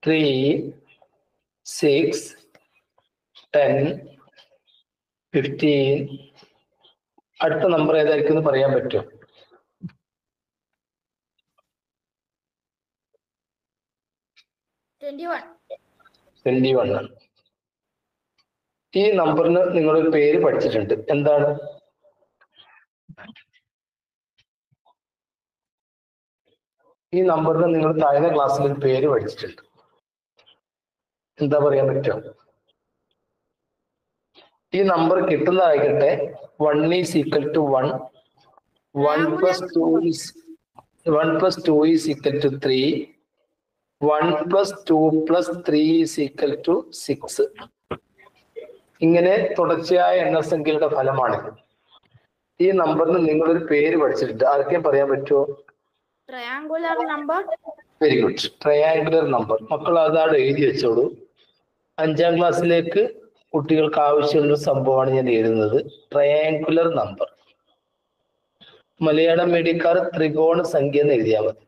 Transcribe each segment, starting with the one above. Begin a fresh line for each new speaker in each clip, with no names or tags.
3, 6, 10, 15. അടുത്ത നമ്പർ ഏതായിരിക്കും എന്ന് പറയാൻ പറ്റുമോ? 21 ആണ്. ഈ നമ്പറിന് നിങ്ങളൊരു പേര് പഠിച്ചിട്ടുണ്ട്. എന്താണ്? ഈ നമ്പറിന് നിങ്ങൾ താഴ്ന്ന ക്ലാസ്സിൽ ഒരു പേര് പഠിച്ചിട്ടുണ്ട്. എന്താ പറയാൻ പറ്റുമോ? ഈ number കിട്ടുന്നതായിക്കട്ടെ 1 is equal to 1, 1 plus 2 is 3, 1 plus 2 plus 3 is equal to 6. ഇങ്ങനെ തുടർച്ചയായ എണ്ണസംഖ്യയുടെ ഫലമാണിത്. ഈ നമ്പറിന് നിങ്ങളൊരു പേര് പഠിച്ചിട്ടുണ്ട്. ആർക്കും പറയാൻ പറ്റുമോ?
Triangular number.
Very good. Triangular number. മക്കൾ അതാണ് എഴുതി വെച്ചോളൂ. 5ാം ക്ലാസ്സിലേക്ക് കുട്ടികൾക്ക് ആവശ്യമുള്ള സംഭവമാണ് ഞാൻ എഴുതുന്നത്. Triangular number. മലയാളം മീഡിയക്കാർ ത്രികോണ സംഖ്യ എന്ന് എഴുതിയാൽ മതി.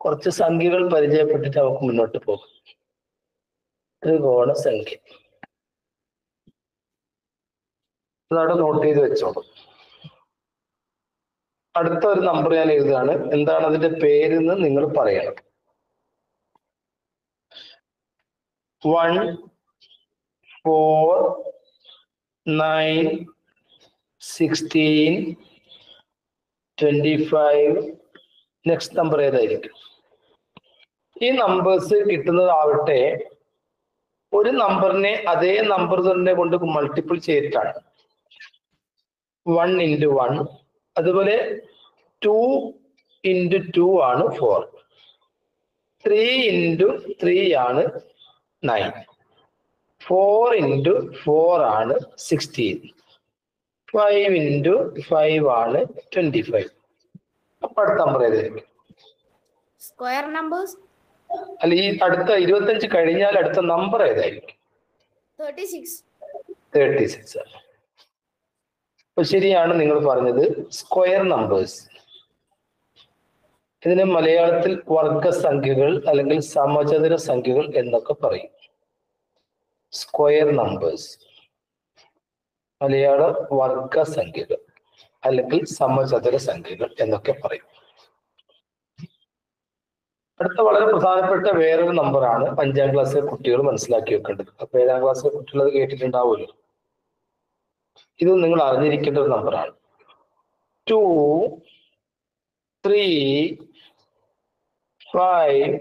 കുറച്ച് സംഖ്യകൾ പരിചയപ്പെട്ടിട്ട് നമുക്ക് മുന്നോട്ട് പോകും. ത്രികോണ സംഖ്യ അതവിടെ നോട്ട് ചെയ്ത് വെച്ചോളൂ. അടുത്ത ഒരു നമ്പർ ഞാൻ എഴുതുകയാണ്. എന്താണ് അതിന്റെ പേരെന്ന് നിങ്ങൾ പറയണം. 1, 4, 9, 16, 25. നെക്സ്റ്റ് നമ്പർ ഏതായിരിക്കും? ഈ നമ്പേഴ്സ് കിട്ടുന്നതാവട്ടെ ഒരു നമ്പറിനെ അതേ നമ്പർ തന്നെ കൊണ്ട് മൾട്ടിപ്പിൾ ചെയ്തിട്ടാണ്. 1 into 1. അതുപോലെ 2 into 2 ആണ് 4. 3 into 3 ആണ് 9. 4 into 4 ആണ് 16. 5 into 5 ആണ് 25. അപ്പൊ അടുത്ത നമ്പർ ഏതായിരിക്കും?
Square numbers.
അല്ല, ഈ അടുത്ത 25 കഴിഞ്ഞാൽ അടുത്ത നമ്പർ ഏതായിരിക്കും? 36 ആണ്. അപ്പൊ ശരിയാണ് നിങ്ങൾ പറഞ്ഞത്. Square numbers. ഇതിനെ മലയാളത്തിൽ വർഗസംഖ്യകൾ അല്ലെങ്കിൽ സമചതുര സംഖ്യകൾ എന്നൊക്കെ പറയും. Square numbers. മലയാള വർഗസംഖ്യകൾ അല്ലെങ്കിൽ സമചതുര സംഖ്യകൾ എന്നൊക്കെ പറയും. അടുത്ത വളരെ പ്രധാനപ്പെട്ട വേറൊരു നമ്പറാണ് 5ാം ക്ലാസ്സിലെ കുട്ടികൾ മനസ്സിലാക്കി വെക്കേണ്ടത്. അപ്പൊ 7ാം ക്ലാസ്സിലെ കുട്ടികൾ അത് കേട്ടിട്ടുണ്ടാവുമല്ലോ. ഇത് നിങ്ങൾ അറിഞ്ഞിരിക്കേണ്ട ഒരു നമ്പറാണ്. 2, 3, 5,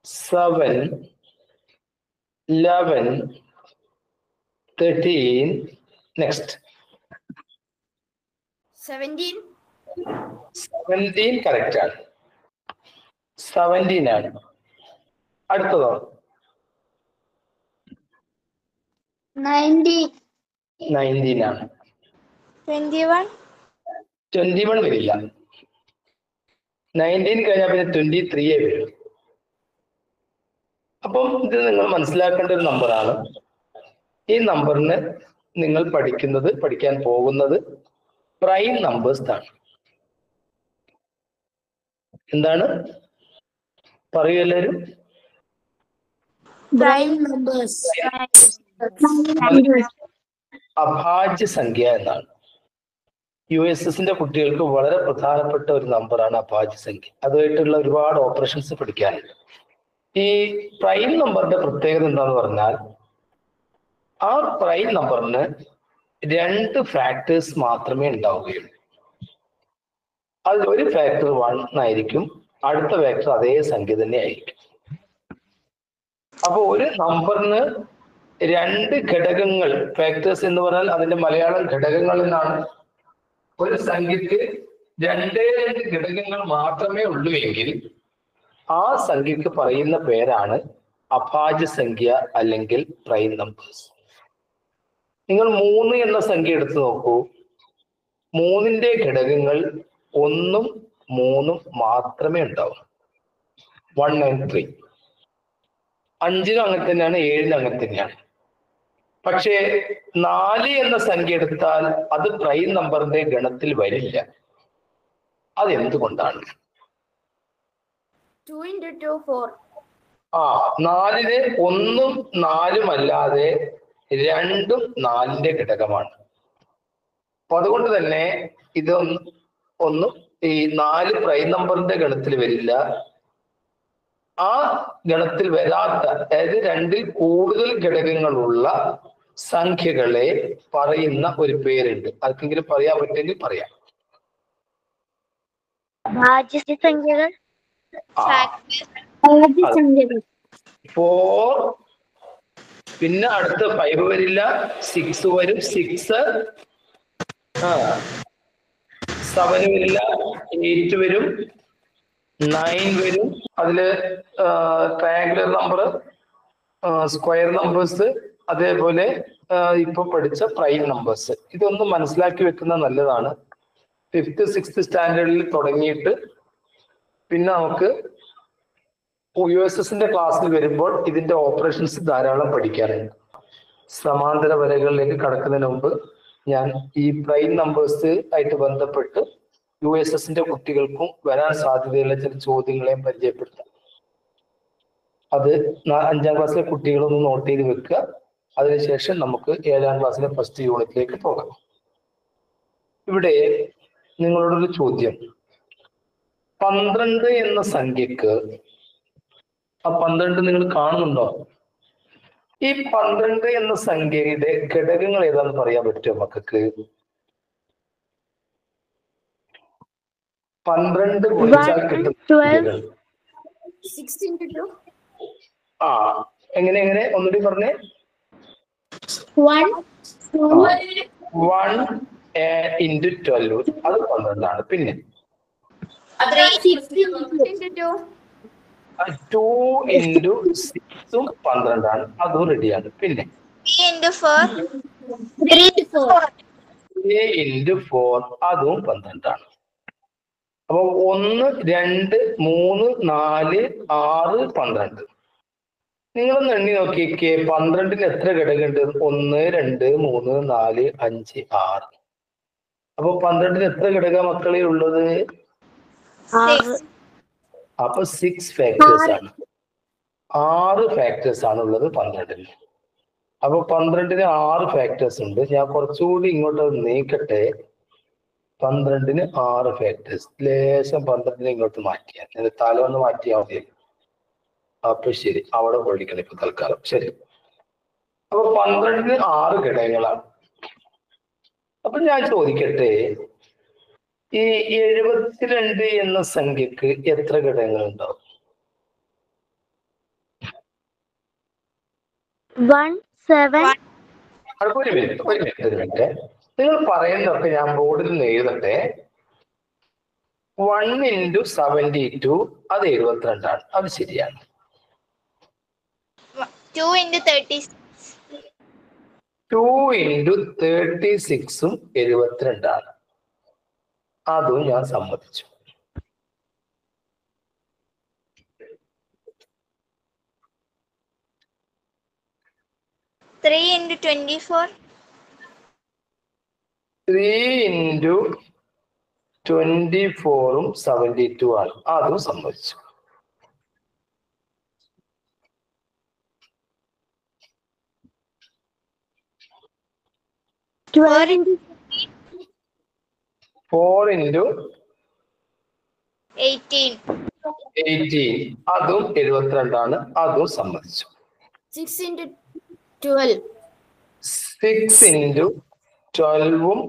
7, 11, 13. നെക്സ്റ്റ് 17 കറക്റ്റ് ആണ്. 17 ആണ്. അടുത്തതോ? 19 ആണ്. 21 വരില്ല. 19 കഴിഞ്ഞാൽ പിന്നെ 23 വരും. അപ്പം ഇത് നിങ്ങൾ മനസ്സിലാക്കേണ്ട ഒരു നമ്പറാണ്. ഈ നമ്പറിന് നിങ്ങൾ പഠിക്കാൻ പോകുന്നത് പ്രൈം നമ്പേഴ്സ് ആണ്. എന്താണ് പറയൂ എല്ലാവരും? അഭാജ്യ സംഖ്യ എന്നാണ്. USSന്റെ കുട്ടികൾക്ക് വളരെ പ്രധാനപ്പെട്ട ഒരു നമ്പറാണ് അഭാജ്യ സംഖ്യ. അതുമായിട്ടുള്ള ഒരുപാട് ഓപ്പറേഷൻസ് പഠിക്കാനുണ്ട്. ഈ പ്രൈം നമ്പറിന്റെ പ്രത്യേകത എന്താന്ന് പറഞ്ഞാൽ ആ പ്രൈം നമ്പറിന് 2 ഫാക്ടേഴ്സ് മാത്രമേ ഉണ്ടാവുകയുള്ളൂ. അതിൽ ഒരു ഫാക്ടർ 1 ആയിരിക്കും, അടുത്ത ഫാക്ടർ അതേ സംഖ്യ തന്നെ ആയിരിക്കും. അപ്പൊ ഒരു നമ്പറിന് 2 ഘടകങ്ങൾ, ഫാക്ടേഴ്സ് എന്ന് പറഞ്ഞാൽ അതിന്റെ മലയാളം ഘടകങ്ങൾ എന്നാണ്. ഒരു സംഖ്യക്ക് 2 ഘടകങ്ങൾ മാത്രമേ ഉള്ളൂ എങ്കിൽ ആ സംഖ്യക്ക് പറയുന്ന പേരാണ് അഭാജ്യ സംഖ്യ അല്ലെങ്കിൽ പ്രൈം നമ്പേഴ്സ്. നിങ്ങൾ 3 എന്ന സംഖ്യ എടുത്തു നോക്കൂ. 3ന്റെ ഘടകങ്ങൾ 1ഉം 3ഉം മാത്രമേ ഉണ്ടാവൂ. 1 and 3. 5നും അങ്ങനെ തന്നെയാണ്, 7നും അങ്ങനെ തന്നെയാണ്. പക്ഷേ 4 എന്ന സംഖ്യ എടുത്താൽ അത് പ്രൈം നമ്പറിന്റെ ഗണത്തിൽ വരില്ല. അതെന്തുകൊണ്ടാണ്?
2 into 2, 4.
ആ 4-ന് 1ഉം 4ഉം അല്ലാതെ 2ഉം 4ന്റെ ഘടകമാണ്. അപ്പൊ അതുകൊണ്ട് തന്നെ ഇത് ഒന്നും ഈ 4 പ്രൈം നമ്പറിന്റെ ഗണത്തിൽ വരില്ല. ആ ഗണത്തിൽ വരാത്ത, അതായത് 2ൽ കൂടുതൽ ഘടകങ്ങളുള്ള സംഖ്യകളെ പറയുന്ന ഒരു പേരുണ്ട്. ആർക്കെങ്കിലും പറയാൻ പറ്റുമെങ്കിൽ പറയാം.
ഭാജ്യസംഖ്യകൾ.
4, പിന്നെ അടുത്ത 5 വരില്ല, 6 വരും, 6 7 വരില്ല, 8 വരും, 9 വരും. അതില് ട്രയാങ്കുലർ നമ്പർ, സ്ക്വയർ നമ്പേഴ്സ്, അതേപോലെ ഇപ്പൊ പഠിച്ച പ്രൈം നമ്പേഴ്സ്. ഇതൊന്നും മനസ്സിലാക്കി വെക്കുന്നത് നല്ലതാണ്. 5th 6th സ്റ്റാൻഡേർഡിൽ തുടങ്ങിയിട്ട് പിന്നെ നമുക്ക് USSന്റെ ക്ലാസ്സിൽ വരുമ്പോൾ ഇതിന്റെ ഓപ്പറേഷൻസ് ധാരാളം പഠിക്കാനുണ്ട്. സമാന്തര വരകളിലേക്ക് കടക്കുന്നതിന് മുമ്പ് ഞാൻ ഈ പ്രൈം നമ്പേഴ്സ് ആയിട്ട് ബന്ധപ്പെട്ട് USSന്റെ കുട്ടികൾക്കും വരാൻ സാധ്യതയുള്ള ചില ചോദ്യങ്ങളെ പരിചയപ്പെടുത്താം. അത് 5ാം ക്ലാസ്സിലെ കുട്ടികളൊന്ന് നോട്ട് ചെയ്ത് വെക്കുക. അതിനുശേഷം നമുക്ക് 7ാം ക്ലാസ്സിലെ ഫസ്റ്റ് യൂണിറ്റിലേക്ക് പോകാം. ഇവിടെ നിങ്ങളോടൊരു ചോദ്യം. 12 എന്ന സംഖ്യക്ക്, ആ 12 നിങ്ങൾ കാണുന്നുണ്ടോ? ഈ 12 എന്ന സംഖ്യയുടെ ഘടകങ്ങൾ ഏതാണെന്ന് പറയാൻ പറ്റുമോ മക്കൾക്ക്? 12 ഗുണിച്ചാൽ കിട്ടുന്ന സംഖ്യകൾ.
6 into 2.
എങ്ങനെ ഒന്നുകൂടി പറഞ്ഞേ.
1
into 12 അത് 12 പിന്നെ
6 into 2.
2 into 6ഉം 12 അതും റെഡിയാണ്. പിന്നെ
3 into 4. 3
into 4 അതും 12. അപ്പൊ 1 2 3 4 6 12. നിങ്ങളൊന്ന് എണ്ണി നോക്കിക്കേ, 12-ന് എത്ര ഘടകമുണ്ട്? 1 2 3 4 5 6. അപ്പൊ 12-ന് എത്ര ഘടക മക്കളെ ഉള്ളത്?
6.
അപ്പൊ 6 ഫാക്ടേഴ്സ് ആണ്. 6 ഫാക്ടേഴ്സ് ആണ് ഉള്ളത് 12-ന്. അപ്പൊ 12-ന് 6 ഫാക്ടേഴ്സ് ഉണ്ട്. ഞാൻ കുറച്ചുകൂടി ഇങ്ങോട്ട് നീക്കട്ടെ. 12-ന് 6 ഫാക്ടേഴ്സ്. ലേശം 12-നെ ഇങ്ങോട്ട് മാറ്റിയാൽ, തല ഒന്ന് മാറ്റിയാൽ മതി. അപ്പൊ ശരി, അവിടെ പഠിക്കണം ഇപ്പൊ തൽക്കാലം. ശരി, അപ്പൊ 12-ന് 6 ഘടകങ്ങളാണ്. അപ്പൊ ഞാൻ ചോദിക്കട്ടെ, ഈ 72 എന്ന സംഖ്യക്ക് എത്ര ഘടകങ്ങൾ ഉണ്ടാവും?
1 7.
ഒരു മിനിറ്റ്. നിങ്ങൾ പറയുന്നതൊക്കെ ഞാൻ ബോർഡിൽ നിന്ന് എഴുതട്ടെ. 1 into 72 അത് 72. അത് ശരിയാണ്.
2 into 36.
2 into 36ഉം 72. അതും ഞാൻ സമ്മതിച്ചു.
Three into 24.
3 into 24ഉം 72 ആണ്. അതും സമ്മതിച്ചു.
Four into 18.
അതും 72 ആണ്. അതും സമ്മതിച്ചു.
6 into 12.
6 into 12ഉം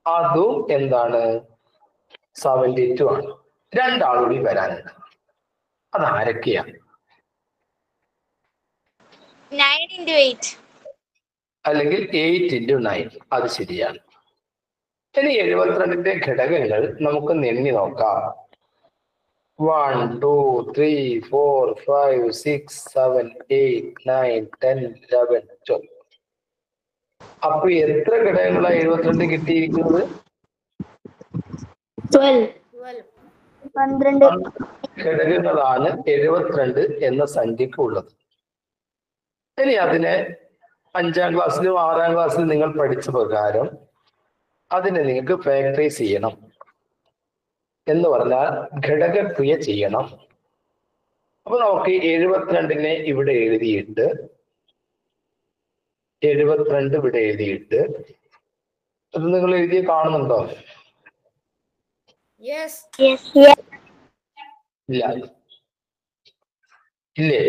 അതും എന്താണ്? 72 ആണ്. 2 ആളുകൂടി വരാനുണ്ട്. അത് ആരൊക്കെയാണ്?
9 into 8.
അല്ലെങ്കിൽ 8 into 9. അത് ശരിയാണ്. ഇനി 72-ന്റെ ഘടകങ്ങൾ നമുക്ക് എണ്ണി നോക്കാം. 1 2 3 4 5 6 7 8 9 10 11 12. അപ്പൊ എത്ര ഘടകങ്ങളാണ് 72 കിട്ടിയിരിക്കുന്നത്?
12.
ഘടകങ്ങളാണ് 72 എന്ന സംഖ്യക്ക് ഉള്ളത്. ഇനി അതിനെ 5ാം ക്ലാസ്സിലും 6ാം ക്ലാസ്സിലും നിങ്ങൾ പഠിച്ച പ്രകാരം അതിനെ നിങ്ങൾക്ക് ഫാക്ടറൈസ് ചെയ്യണം. എന്ന് പറഞ്ഞാൽ ഘടകക്രിയ ചെയ്യണം. അപ്പൊ നമുക്ക് 72 ഇവിടെ എഴുതിയിട്ട് 72 ഇവിടെ എഴുതിയിട്ട് അത് നിങ്ങൾ എഴുതി കാണുന്നുണ്ടോ?
Yes.
ഇല്ല, ഇല്ലേ?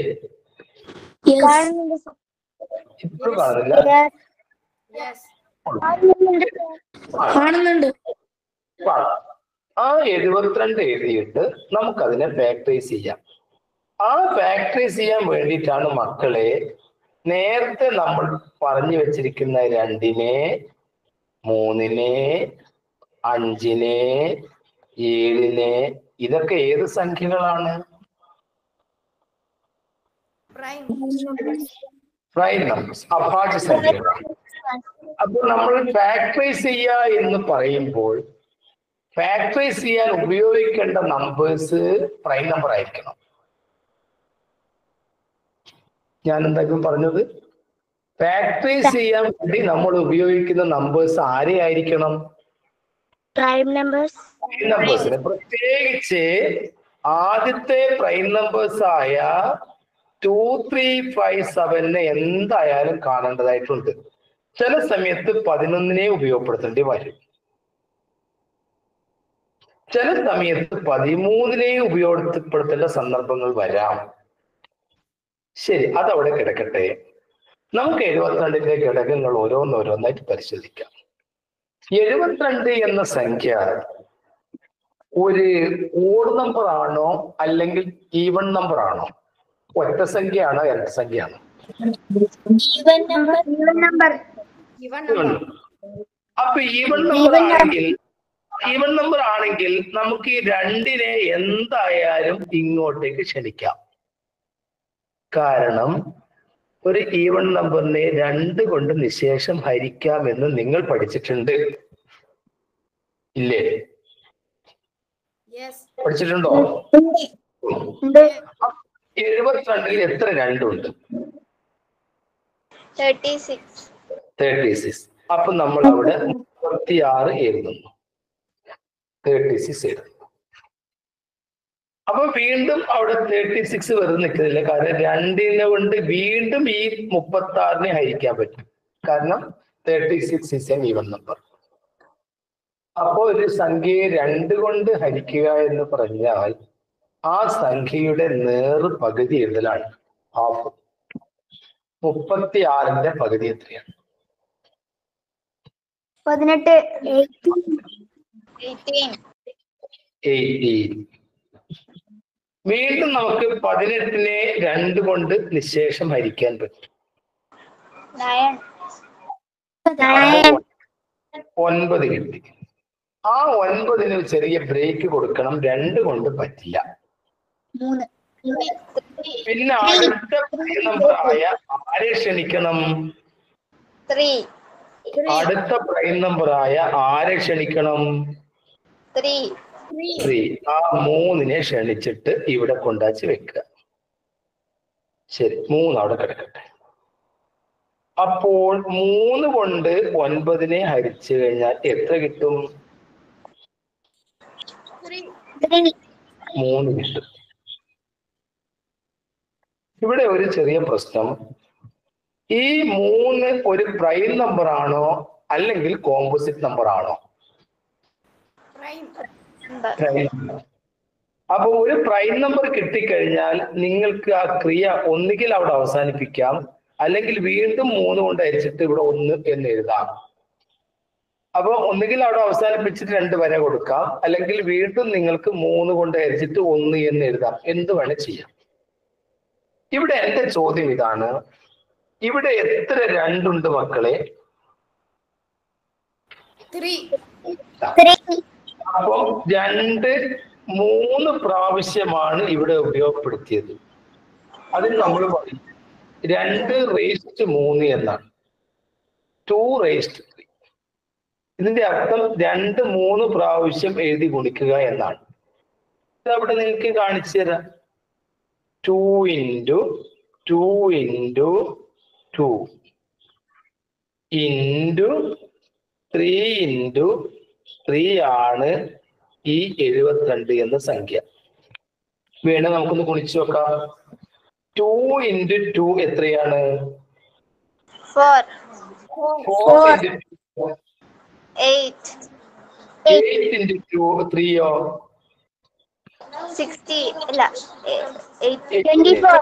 ഇപ്പോഴും കാണുന്നില്ല.
Yes.
കാണുന്നുണ്ട്.
ആ 72 എഴുതിയിട്ട് നമുക്കതിനെ ഫാക്ടറൈസ് ചെയ്യാം. ആ ഫാക്ടറൈസ് ചെയ്യാൻ വേണ്ടിയിട്ടാണ് മക്കളെ നേരത്തെ നമ്മൾ പറഞ്ഞു വെച്ചിരിക്കുന്ന 2-നെ 3-നെ 5-നെ 7-നെ ഇതൊക്കെ ഏത് സംഖ്യകളാണ്?
Prime.
പ്രൈം നമ്പേഴ്സ്, അഭാജ്യ സംഖ്യകളാണ്. അപ്പോൾ നമ്മൾ ഫാക്ടറൈസ് ചെയ്യുക എന്ന് പറയുമ്പോൾ ഫാക്ടറൈസ് ചെയ്യാൻ ഉപയോഗിക്കേണ്ട നമ്പേഴ്സ് പ്രൈം നമ്പർ ആയിരിക്കണം. ഞാൻ എന്തായാലും പറഞ്ഞത് ഫാക്ടറൈസ് ചെയ്യാൻ വേണ്ടി നമ്മൾ ഉപയോഗിക്കുന്ന നമ്പേഴ്സ് ആരെയായിരിക്കണം?
Prime numbers.
പ്രൈം നമ്പേഴ്സിന്. പ്രത്യേകിച്ച് ആദ്യത്തെ പ്രൈം നമ്പേഴ്സ് ആയ 2, 3, 5, 7 എന്തായാലും കാണേണ്ടതായിട്ടുണ്ട്. ചില സമയത്ത് 11-നെ ഉപയോഗപ്പെടുത്തേണ്ടി വരും, ചില സമയത്ത് 13-നെ ഉപയോഗപ്പെടുത്തേണ്ട സന്ദർഭങ്ങൾ വരാം. ശരി, അതവിടെ കിടക്കട്ടെ. നമുക്ക് 72-ന്റെ ഘടകങ്ങൾ ഓരോന്നോരോന്നായിട്ട് പരിശോധിക്കാം. 72 എന്ന സംഖ്യ ഒരു ഓഡ് നമ്പർ ആണോ അല്ലെങ്കിൽ ഈവൺ നമ്പർ ആണോ? ഒറ്റ സംഖ്യയാണോ ഇരട്ട സംഖ്യയാണോ?
Even number.
അപ്പൊ ഈവൺ നമ്പർ ആണെങ്കിൽ നമുക്ക് ഈ 2-നെ എന്തായാലും ഇങ്ങോട്ടേക്ക് ക്ഷണിക്കാം. കാരണം ഒരു ഈവൺ നമ്പറിനെ 2 കൊണ്ട് നിശേഷം ഹരിക്കാമെന്ന് നിങ്ങൾ പഠിച്ചിട്ടുണ്ട്, ഇല്ലേ?
Yes.
പഠിച്ചിട്ടുണ്ടോ? 72-ൽ എത്ര 2 ഉണ്ട്?
36.
അപ്പൊ നമ്മൾ അവിടെ 36 എഴുതുന്നു, 36 എഴുതുന്നു. അപ്പൊ വീണ്ടും അവിടെ 36 വെറുതെ നിൽക്കുന്നില്ല. കാരണം 2-നെ കൊണ്ട് വീണ്ടും ഈ 36-നെ ഹരിക്കാൻ പറ്റും. കാരണം 36 is an even number. അപ്പോ ഒരു സംഖ്യയെ 2 കൊണ്ട് ഹരിക്കുക എന്ന് പറഞ്ഞാൽ ആ സംഖ്യയുടെ പകുതി എഴുതലാണ് ഹാഫ്. 36-ന്റെ പകുതി എത്രയാണ്? 18. വീണ്ടും നമുക്ക് 18-നെ 2 കൊണ്ട് നിശേഷം ഹരിക്കാൻ പറ്റും. 9 കിട്ടി. ആ 9-ന് ചെറിയ ബ്രേക്ക് കൊടുക്കണം, 2 കൊണ്ട് പറ്റില്ല. പിന്നെ അടുത്ത നമ്പർ ആയ ആരെ ക്ഷണിക്കണം?
3.
അടുത്ത പ്രൈം നമ്പർ ആയ ആരെ ക്ഷണിക്കണം? 3. ആ 3-നെ ക്ഷണിച്ചിട്ട് ഇവിടെ കൊണ്ടാച്ച് വെക്കുക. ശരി, 3 അവിടെ കിടക്കട്ടെ. അപ്പോൾ 3 കൊണ്ട് 9-നെ ഹരിച്ചു കഴിഞ്ഞാൽ എത്ര കിട്ടും? 3 കിട്ടും. ഇവിടെ ഒരു ചെറിയ പ്രശ്നം, ഈ 3 ഒരു പ്രൈം നമ്പർ ആണോ അല്ലെങ്കിൽ കോമ്പോസിറ്റ് നമ്പർ ആണോ?
Prime.
അപ്പൊ ഒരു പ്രൈം നമ്പർ കിട്ടിക്കഴിഞ്ഞാൽ നിങ്ങൾക്ക് ആ ക്രിയ ഒന്നുകിൽ അവിടെ അവസാനിപ്പിക്കാം, അല്ലെങ്കിൽ വീണ്ടും 3 കൊണ്ട് ഹരിച്ചിട്ട് ഇവിടെ 1 എന്ന് എഴുതാം. അപ്പൊ ഒന്നുകിൽ അവിടെ അവസാനിപ്പിച്ചിട്ട് 2 വരെ കൊടുക്കാം, അല്ലെങ്കിൽ വീണ്ടും നിങ്ങൾക്ക് 3 കൊണ്ട് ഹരിച്ചിട്ട് 1 എന്ന് എഴുതാം. എന്ത് വേണേ ചെയ്യാം. ഇവിടെ എന്റെ ചോദ്യം ഇതാണ്, ഇവിടെ എത്ര 2 ഉണ്ട് മക്കളെ?
3.
അപ്പൊ 2 3 പ്രാവശ്യമാണ് ഇവിടെ ഉപയോഗപ്പെടുത്തിയത്. അതിന് നമ്മൾ പറയും 2⁻3 എന്നാണ്. 2⁻3. ഇതിന്റെ അർത്ഥം 2 3 പ്രാവശ്യം എഴുതി ഗുണിക്കുക എന്നാണ്. ഇതവിടെ നിങ്ങൾക്ക് കാണിച്ചു തരാം. 2 × 2 × 2 × 3 × 3 ആണ് ഈ 72 എന്ന സംഖ്യ. വേണേ നമുക്കൊന്ന് ഗുണിച്ചു നോക്കാം. 2 into 2 എത്രയാണ്?
4.
4 into 2.
8.
8 into 2 3യോ?
60. ഇല്ല 8. 24.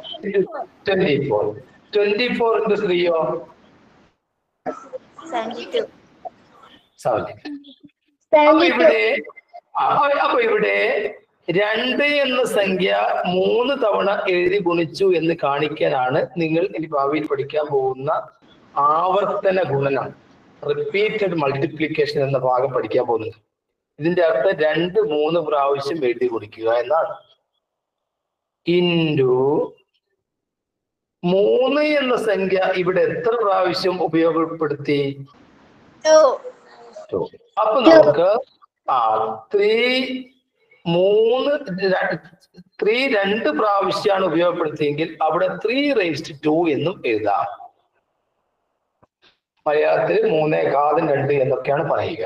24. 24 into 3യോ?
72.
72. അപ്പൊ ഇവിടെ 2 എന്ന സംഖ്യ 3 തവണ എഴുതി ഗുണിച്ചു എന്ന് കാണിക്കാനാണ് നിങ്ങൾ ഇനി ഭാവിയിൽ പഠിക്കാൻ പോകുന്ന ആവർത്തന ഗുണനം, റിപ്പീറ്റഡ് മൾട്ടിപ്ലിക്കേഷൻ എന്ന ഭാഗം പഠിക്കാൻ പോകുന്നത്. ഇതിന്റെ അർത്ഥം 2 3 പ്രാവശ്യം എഴുതി ഗുണിക്കുക എന്നാണ്. ഇൻറ്റു 3 എന്ന സംഖ്യ ഇവിടെ എത്ര പ്രാവശ്യം ഉപയോഗപ്പെടുത്തി?
2.
അപ്പൊ നമുക്ക് 3 2 പ്രാവശ്യമാണ് ഉപയോഗപ്പെടുത്തിയെങ്കിൽ അവിടെ 3 raised 2 എന്നും എഴുതാം. മലയാളത്തിൽ 3 എന്നൊക്കെയാണ് പറയുക.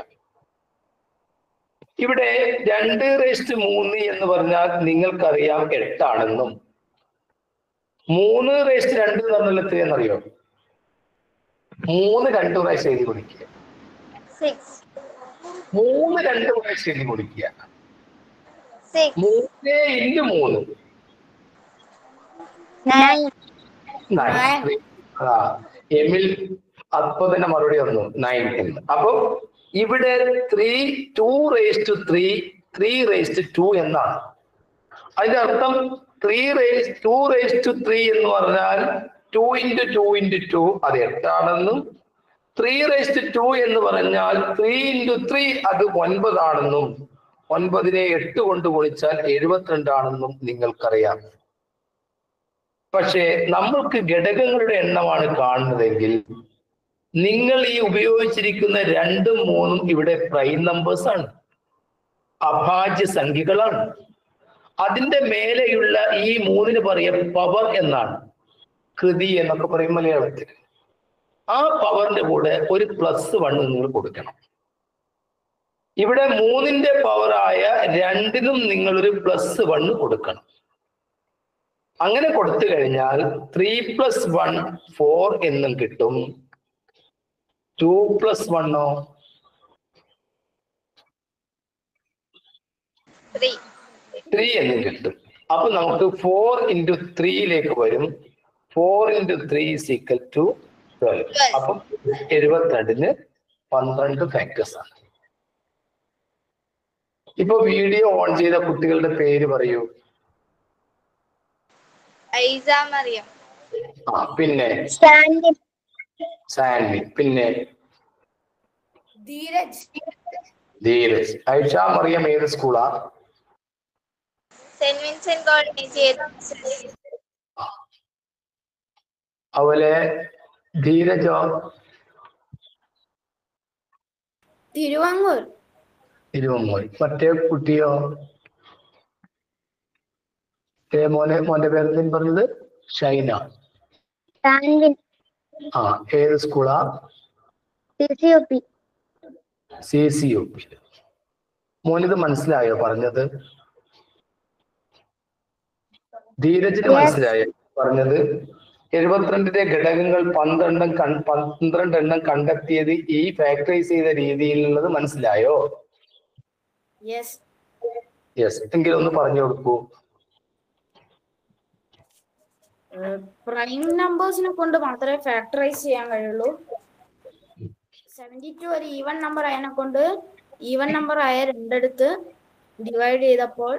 ഇവിടെ 2 raised 3 എന്ന് പറഞ്ഞാൽ നിങ്ങൾക്കറിയാം 8 ആണെന്നും 3 raised 2 എന്ന് പറഞ്ഞാൽ എത്രയെന്നറിയോ? 3 2 പ്രാവശ്യം എഴുതി കൊടുക്കുക.
6.
3 2 പ്രാവശ്യം എഴുതി കൊടുക്കുക.
6.
3 into 3
9.
9. എമിൽ അപ്പൊ തന്നെ മറുപടി വന്നു 9 എന്ന്. അപ്പൊ ഇവിടെ 2 raised 3 raised 2 എന്നാണ്. അതിന്റെ അർത്ഥം 2 raised 3 എന്ന് പറഞ്ഞാൽ 2 into 2 into 2 അത് 8 ആണെന്നും 3 raised 2 എന്ന് പറഞ്ഞാൽ 3 into 3 അത് 9 ആണെന്നും 9നെ 8 കൊണ്ട് ഗുണിച്ചാൽ 72 ആണെന്നും നിങ്ങൾക്കറിയാം. പക്ഷേ നമ്മൾക്ക് ഘടകങ്ങളുടെ എണ്ണമാണ് കാണുന്നതെങ്കിൽ നിങ്ങൾ ഈ ഉപയോഗിച്ചിരിക്കുന്ന 2 3 ഇവിടെ പ്രൈം നമ്പേഴ്സ് ആണ്, അഭാജ്യ സംഖ്യകളാണ്. അതിന്റെ മേലെയുള്ള ഈ 3ന് പറയാം പവർ എന്നാണ്, കൃതി എന്നൊക്കെ പറയും മലയാളത്തിൽ. ആ പവറിന്റെ കൂടെ ഒരു +1 നിങ്ങൾ കൊടുക്കണം. ഇവിടെ 3ന്റെ പവറായ 2നും നിങ്ങളൊരു +1 കൊടുക്കണം. അങ്ങനെ കൊടുത്തു കഴിഞ്ഞാൽ 3 + 1 4 എന്നും കിട്ടും. 2 + 1 3 എന്നും കിട്ടും. അപ്പൊ നമുക്ക് 4 into 3 വരും. 4 into 3 = 12. അപ്പം 72ന് 12 ഫാക്ടേഴ്സ് ആണ്. ഇപ്പൊ വീഡിയോ ഓൺ ചെയ്ത കുട്ടികളുടെ പേര് പറയൂ.
ഐസ മറിയം.
പിന്നെ സാൻവി, പിന്നെ ധീരജ്. ഐഷ മറിയം ഏത് സ്കൂളാ?
Saint Vincent college.
അതുപോലെ ധീരജോ?
തിരുവാങ്ങൂർ.
മറ്റേ കുട്ടിയോ? മോന്റെ പേര് പറഞ്ഞത്? ഷൈന. ഏത് സ്കൂളാ? CCUP. മോനിത് മനസ്സിലായോ പറഞ്ഞത്? ധീരജിന് മനസ്സിലായോ പറഞ്ഞത്? 72ന്റെ ഘടകങ്ങൾ 12 എണ്ണം കണ്ടെത്തിയത് ഈ ഫാക്ടറൈസ് ചെയ്ത രീതിയിലുള്ളത് മനസ്സിലായോ? യെസ്. എങ്കിലും ഒന്ന് പറഞ്ഞു കൊടുക്കൂ.
പ്രൈം നമ്പേഴ്സിനെ കൊണ്ട് മാത്രമേ ഫാക്ടറൈസ് ചെയ്യാൻ കഴിയുള്ളൂ. 72 ഒരു ഈവൻ നമ്പർ ആയതിനെ കൊണ്ട് ഈവൻ നമ്പർ ആയ 2 എടുത്ത് ഡിവൈഡ് ചെയ്തപ്പോൾ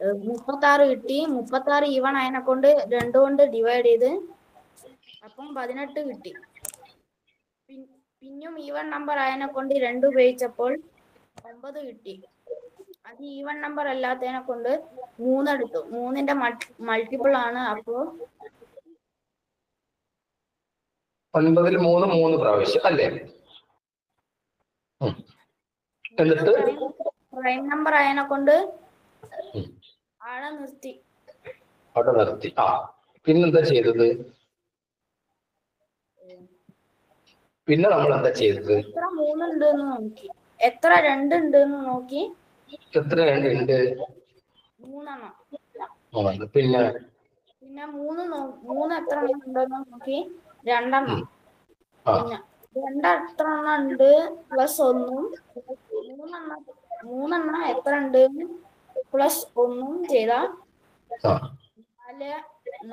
36 കിട്ടി. 36 ഈവൺ ആയതിനെ കൊണ്ട് 2 കൊണ്ട് ഡിവൈഡ് ചെയ്ത് അപ്പം 18 കിട്ടി. പിന്നും ഈവൺ നമ്പർ ആയതിനെ കൊണ്ട് 2 ഉപയോഗിച്ചപ്പോൾ 9 കിട്ടി. അത് ഈവൺ നമ്പർ അല്ലാത്തതിനെ കൊണ്ട് 3 എടുത്തു. 3ന്റെ മൾട്ടിപ്പിൾ ആണ്. അപ്പോ
9ൽ 3 പ്രാവശ്യം അല്ലേ? എന്നിട്ട്
പ്രൈം നമ്പർ ആയതിനെ കൊണ്ട് അവിടെ നിർത്തി.
പിന്നെന്താ ചെയ്തത്? പിന്നെ നമ്മൾ എന്താ ചെയ്തത്?
എത്ര 3 ഉണ്ടെന്ന് നോക്കി, എത്ര 2 ഉണ്ടെന്ന് നോക്കി.
എത്ര 2 ഉണ്ട്?
3 എണ്ണം.
പിന്നെ
പിന്നെ മൂന്ന് എത്ര എണ്ണം ഉണ്ടെന്ന് നോക്കി. 2 എണ്ണം. പിന്നെ 2 എത്ര എണ്ണം ഉണ്ട് പ്ലസ് 1 മൂന്നെണ്ണം എത്ര ഉണ്ട് പ്ലസ് 1 ചെയ്താൽ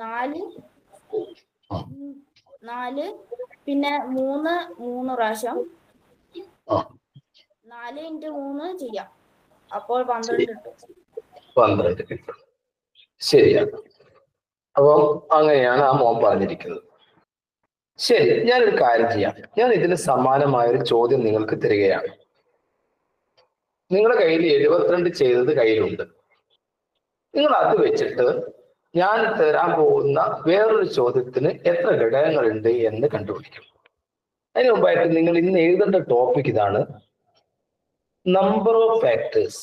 4 പിന്നെ 3 പ്രാവശ്യം 4 × 3 ചെയ്യാം. അപ്പോൾ 12 കിട്ടും.
12 കിട്ടും. ശരിയാണ്. അപ്പം അങ്ങനെയാണ് ആ മോൻ പറഞ്ഞിരിക്കുന്നത്. ശരി, ഞാനൊരു കാര്യം ചെയ്യാം. ഞാൻ ഇതിന് സമാനമായ ഒരു ചോദ്യം നിങ്ങൾക്ക് തരികയാണ്. നിങ്ങളുടെ കയ്യിൽ 72 ചെയ്തത് കയ്യിലുണ്ട്. നിങ്ങൾ അത് വെച്ചിട്ട് ഞാൻ തരാൻ പോകുന്ന വേറൊരു ചോദ്യത്തിന് എത്ര ഘടകങ്ങളുണ്ട് എന്ന് കണ്ടുപിടിക്കും. അതിന് മുമ്പായിട്ട് നിങ്ങൾ ഇന്ന് എഴുതേണ്ട ടോപ്പിക് ഇതാണ്: നമ്പർ ഓഫ് ഫാക്ടേഴ്സ്.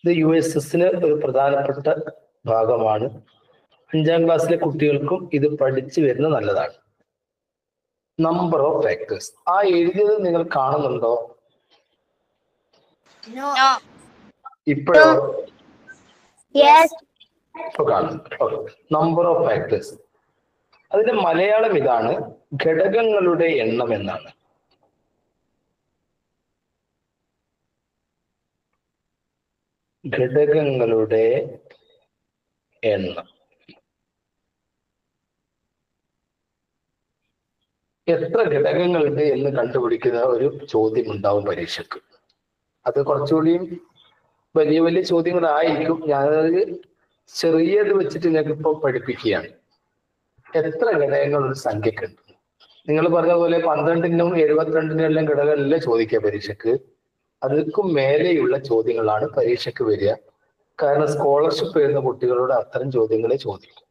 ഇത് USSന് ഒരു പ്രധാനപ്പെട്ട ഭാഗമാണ്. 5ാം ക്ലാസ്സിലെ കുട്ടികൾക്കും ഇത് പഠിച്ചു വരുന്നത് നല്ലതാണ്. Number of factors. ആ എഴുതിയത് നിങ്ങൾ കാണുന്നുണ്ടോ? ഇപ്പോഴോ? ഇപ്പൊ കാണുന്നുണ്ട്. Number of factors. അതിന്റെ മലയാളം ഇതാണ്: ഘടകങ്ങളുടെ എണ്ണം എന്നാണ്. ഘടകങ്ങളുടെ എണ്ണം. എത്ര ഘടകങ്ങളുണ്ട് എന്ന് കണ്ടുപിടിക്കുന്ന ഒരു ചോദ്യം ഉണ്ടാവും പരീക്ഷക്ക്. അത് കുറച്ചുകൂടിയും വലിയ വലിയ ചോദ്യങ്ങളായിരിക്കും. ഞാനത് ചെറിയത് വെച്ചിട്ട് നിങ്ങൾക്ക് ഇപ്പോൾ പഠിപ്പിക്കുകയാണ്. എത്ര ഘടകങ്ങൾ ഒരു സംഖ്യക്കുണ്ട്? നിങ്ങൾ പറഞ്ഞ പോലെ 12നും 72നും എല്ലാം ഘടകമല്ല ചോദിക്കുക പരീക്ഷക്ക്. അതിൽക്കും മേലെയുള്ള ചോദ്യങ്ങളാണ് പരീക്ഷയ്ക്ക് വരിക. കാരണം സ്കോളർഷിപ്പ് എഴുതുന്ന കുട്ടികളോട് അത്തരം ചോദ്യങ്ങളെ ചോദിക്കും.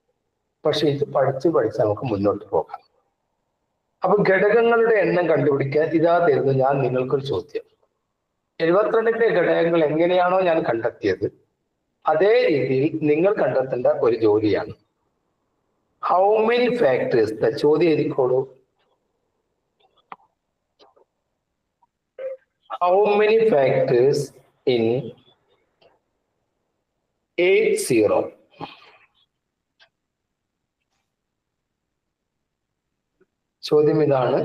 പക്ഷെ ഇത് പഠിച്ച് നമുക്ക് മുന്നോട്ട് പോകാം. അപ്പൊ ഘടകങ്ങളുടെ എണ്ണം കണ്ടുപിടിക്കാൻ ഇതാ തരുന്നു ഞാൻ നിങ്ങൾക്കൊരു ചോദ്യം. 72ന്റെ ഘടകങ്ങൾ എങ്ങനെയാണോ ഞാൻ കണ്ടെത്തിയത് അതേ രീതിയിൽ നിങ്ങൾ കണ്ടെത്തേണ്ട ഒരു ജോലിയാണ്. How many factors? ചോദ്യം എഴുതിക്കോളൂ. How many factors in 80? ചോദ്യം ഇതാണ്: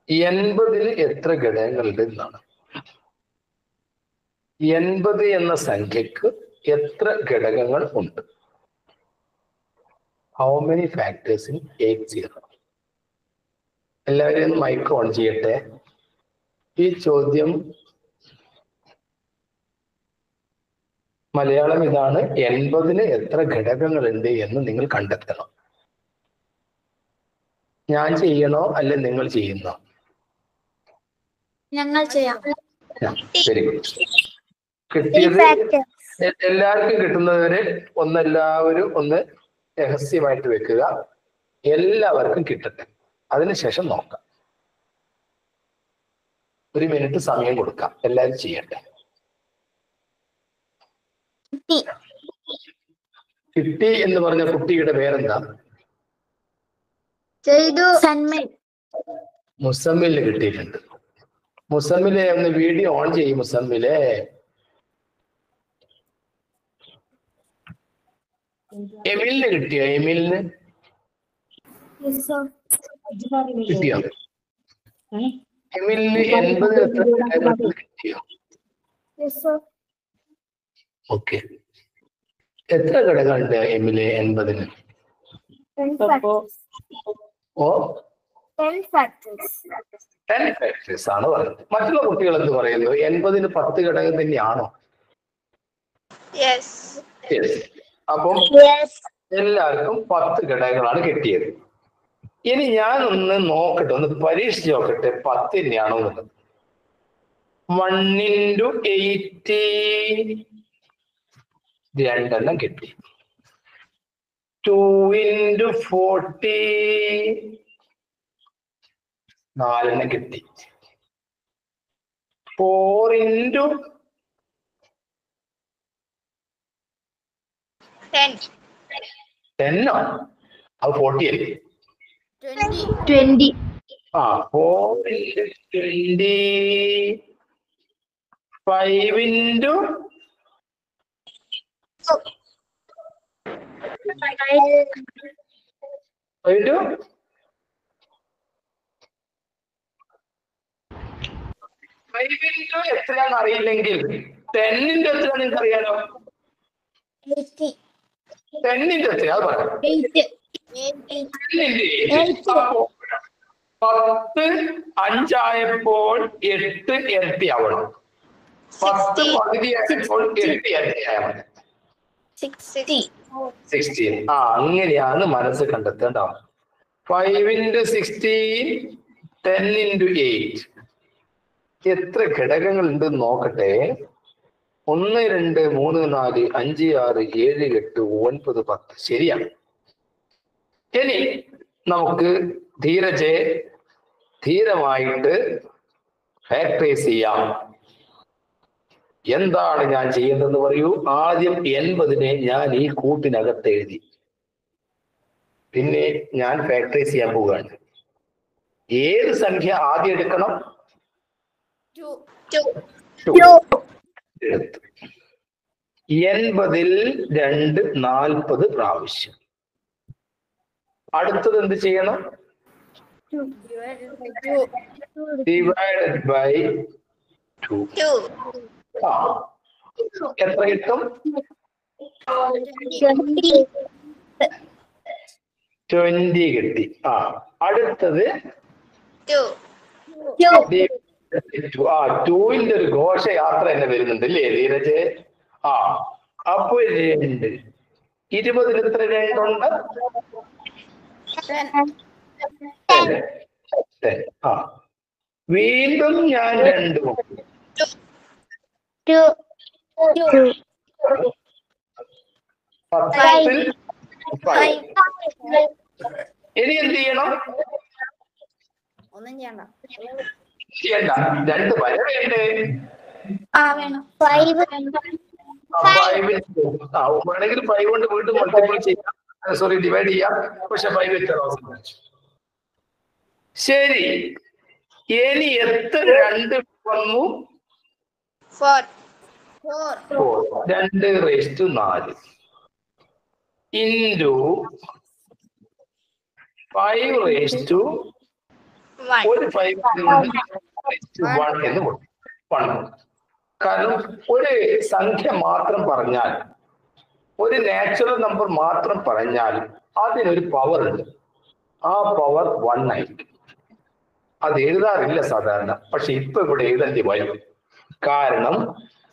80ൽ എത്ര ഘടകങ്ങളുണ്ട് എന്നാണ്. 80 എന്ന സംഖ്യക്ക് എത്ര ഘടകങ്ങൾ ഉണ്ട്? How many factors in 80? എല്ലാവരും മൈക്ക് ഓൺ ചെയ്യട്ടെ. ഈ ചോദ്യം മലയാളം ഇതാണ്: 80ന് എത്ര ഘടകങ്ങളുണ്ട് എന്ന് നിങ്ങൾ കണ്ടെത്തണം. ഞാൻ ചെയ്യണോ അല്ലെ നിങ്ങൾ ചെയ്യുന്നോ?
ഞങ്ങൾ ചെയ്യാം.
ശരി, കിട്ടിയത് എല്ലാവർക്കും കിട്ടുന്നവരെ എല്ലാവരും ഒന്ന് രഹസ്യമായിട്ട് വെക്കുക. എല്ലാവർക്കും കിട്ടട്ടെ. അതിനുശേഷം നോക്കാം. 1 മിനിറ്റ് സമയം കൊടുക്കാം. എല്ലാവരും ചെയ്യട്ടെ. കിട്ടി എന്ന് പറഞ്ഞ കുട്ടിയുടെ പേരെന്താ? മുസമ്മിലിന് കിട്ടിയിട്ടുണ്ട്. മുസമ്മിലെ ഒന്ന് വീഡിയോ ഓൺ ചെയ്യും. മുസമ്മിലെ എമിലിന് കിട്ടിയോ? എമിലിന് കിട്ടിയോ? എമിലിന് 80 എത്ര കിട്ടിയോ? ഓക്കെ. എത്ര ഘടകമുണ്ട് എമില് 80ന്? 10 ഫാക്ടേഴ്സ് ആണ് പറയുന്നത്. മറ്റുള്ള കുട്ടികൾ എന്ത് പറയുന്നു? 80ന് 10 ഘടകം തന്നെയാണോ? അപ്പം എല്ലാവർക്കും 10 ഘടകങ്ങളാണ് കിട്ടിയത്. ഇനി ഞാൻ ഒന്ന് നോക്കട്ടെ, ഒന്ന് പരീക്ഷിച്ച് നോക്കട്ടെ 10 തന്നെയാണോ എന്നുള്ളത്. 1 × 80 2 കിട്ടി. 2 × 40 4 കിട്ടി. 4 × 10 അത് 40 അല്ലേ?
20.
4 × 20 5 into 5 into എത്രയാണെന്ന് അറിയില്ലെങ്കിൽ 10 into എത്രയാണ് നിങ്ങൾക്ക് അറിയാലോ? 10 into എത്രയാ അത് പറയാം. 10 5 8 ഇരട്ടിയാവണം. 10 പകുതിയായപ്പോൾ 8 ഇരട്ടിയാവണം. 16. അങ്ങനെയാണ് മനസ്സ് കണ്ടെത്തേണ്ട. 5 into 16 10 into 8 എത്ര ഘടകങ്ങൾ ഉണ്ടെന്ന് നോക്കട്ടെ. 1 2 3 4 5 6 7 8 9 10 ശരിയാണ്. ഇനി നമുക്ക് ധീരമായിട്ട് ഫാക്ടറൈസ് ചെയ്യാം. എന്താണ് ഞാൻ ചെയ്യുന്നതെന്ന് പറയൂ. ആദ്യം 80 ഞാൻ ഈ കൂട്ടിനകത്ത് എഴുതി. പിന്നെ ഞാൻ ഫാക്ടറൈസ് ചെയ്യാൻ പോവുകയാണ്. ഏത് സംഖ്യ ആദ്യം എടുക്കണം? 80ൽ 2 40 പ്രാവശ്യം. അടുത്തത് എന്ത് ചെയ്യണം? Divided by 2. എത്ര കിട്ടും? 20 കിട്ടി. അടുത്തത് 2ന്റെ ഒരു ഘോഷയാത്ര തന്നെ വരുന്നുണ്ട് അല്ലേ ധീരജ്? അപ്പൊ 2 20ൽ എത്ര 2 ഉണ്ട്? 10. വീണ്ടും ഞാൻ 2 ഇനി എന്ത് ചെയ്യണം?
ഒന്നും ചെയ്യണ്ട.
2 വര വേണ്ടേ? വേണമെങ്കിൽ 5 കൊണ്ട് വീണ്ടും മൾട്ടിപ്പിൾ ചെയ്യാം, സോറി ഡിവൈഡ് ചെയ്യാം. പക്ഷെ 5 വെച്ചാൽ അവസാനം. ശരി, ഇനി എത്ര 2 വന്നു?
4.
2⁴ ഇൻറ്റു 5⁴ ഒരു 5⁴1 എന്ന് കൊടുക്കും. കാരണം ഒരു സംഖ്യ മാത്രം പറഞ്ഞാൽ, ഒരു നാച്ചുറൽ നമ്പർ മാത്രം പറഞ്ഞാൽ അതിനൊരു പവർ ഉണ്ട്. ആ പവർ 1 ആയിരിക്കും. അത് എഴുതാറില്ല സാധാരണ, പക്ഷെ ഇപ്പൊ ഇവിടെ എഴുതേണ്ടി വരും. കാരണം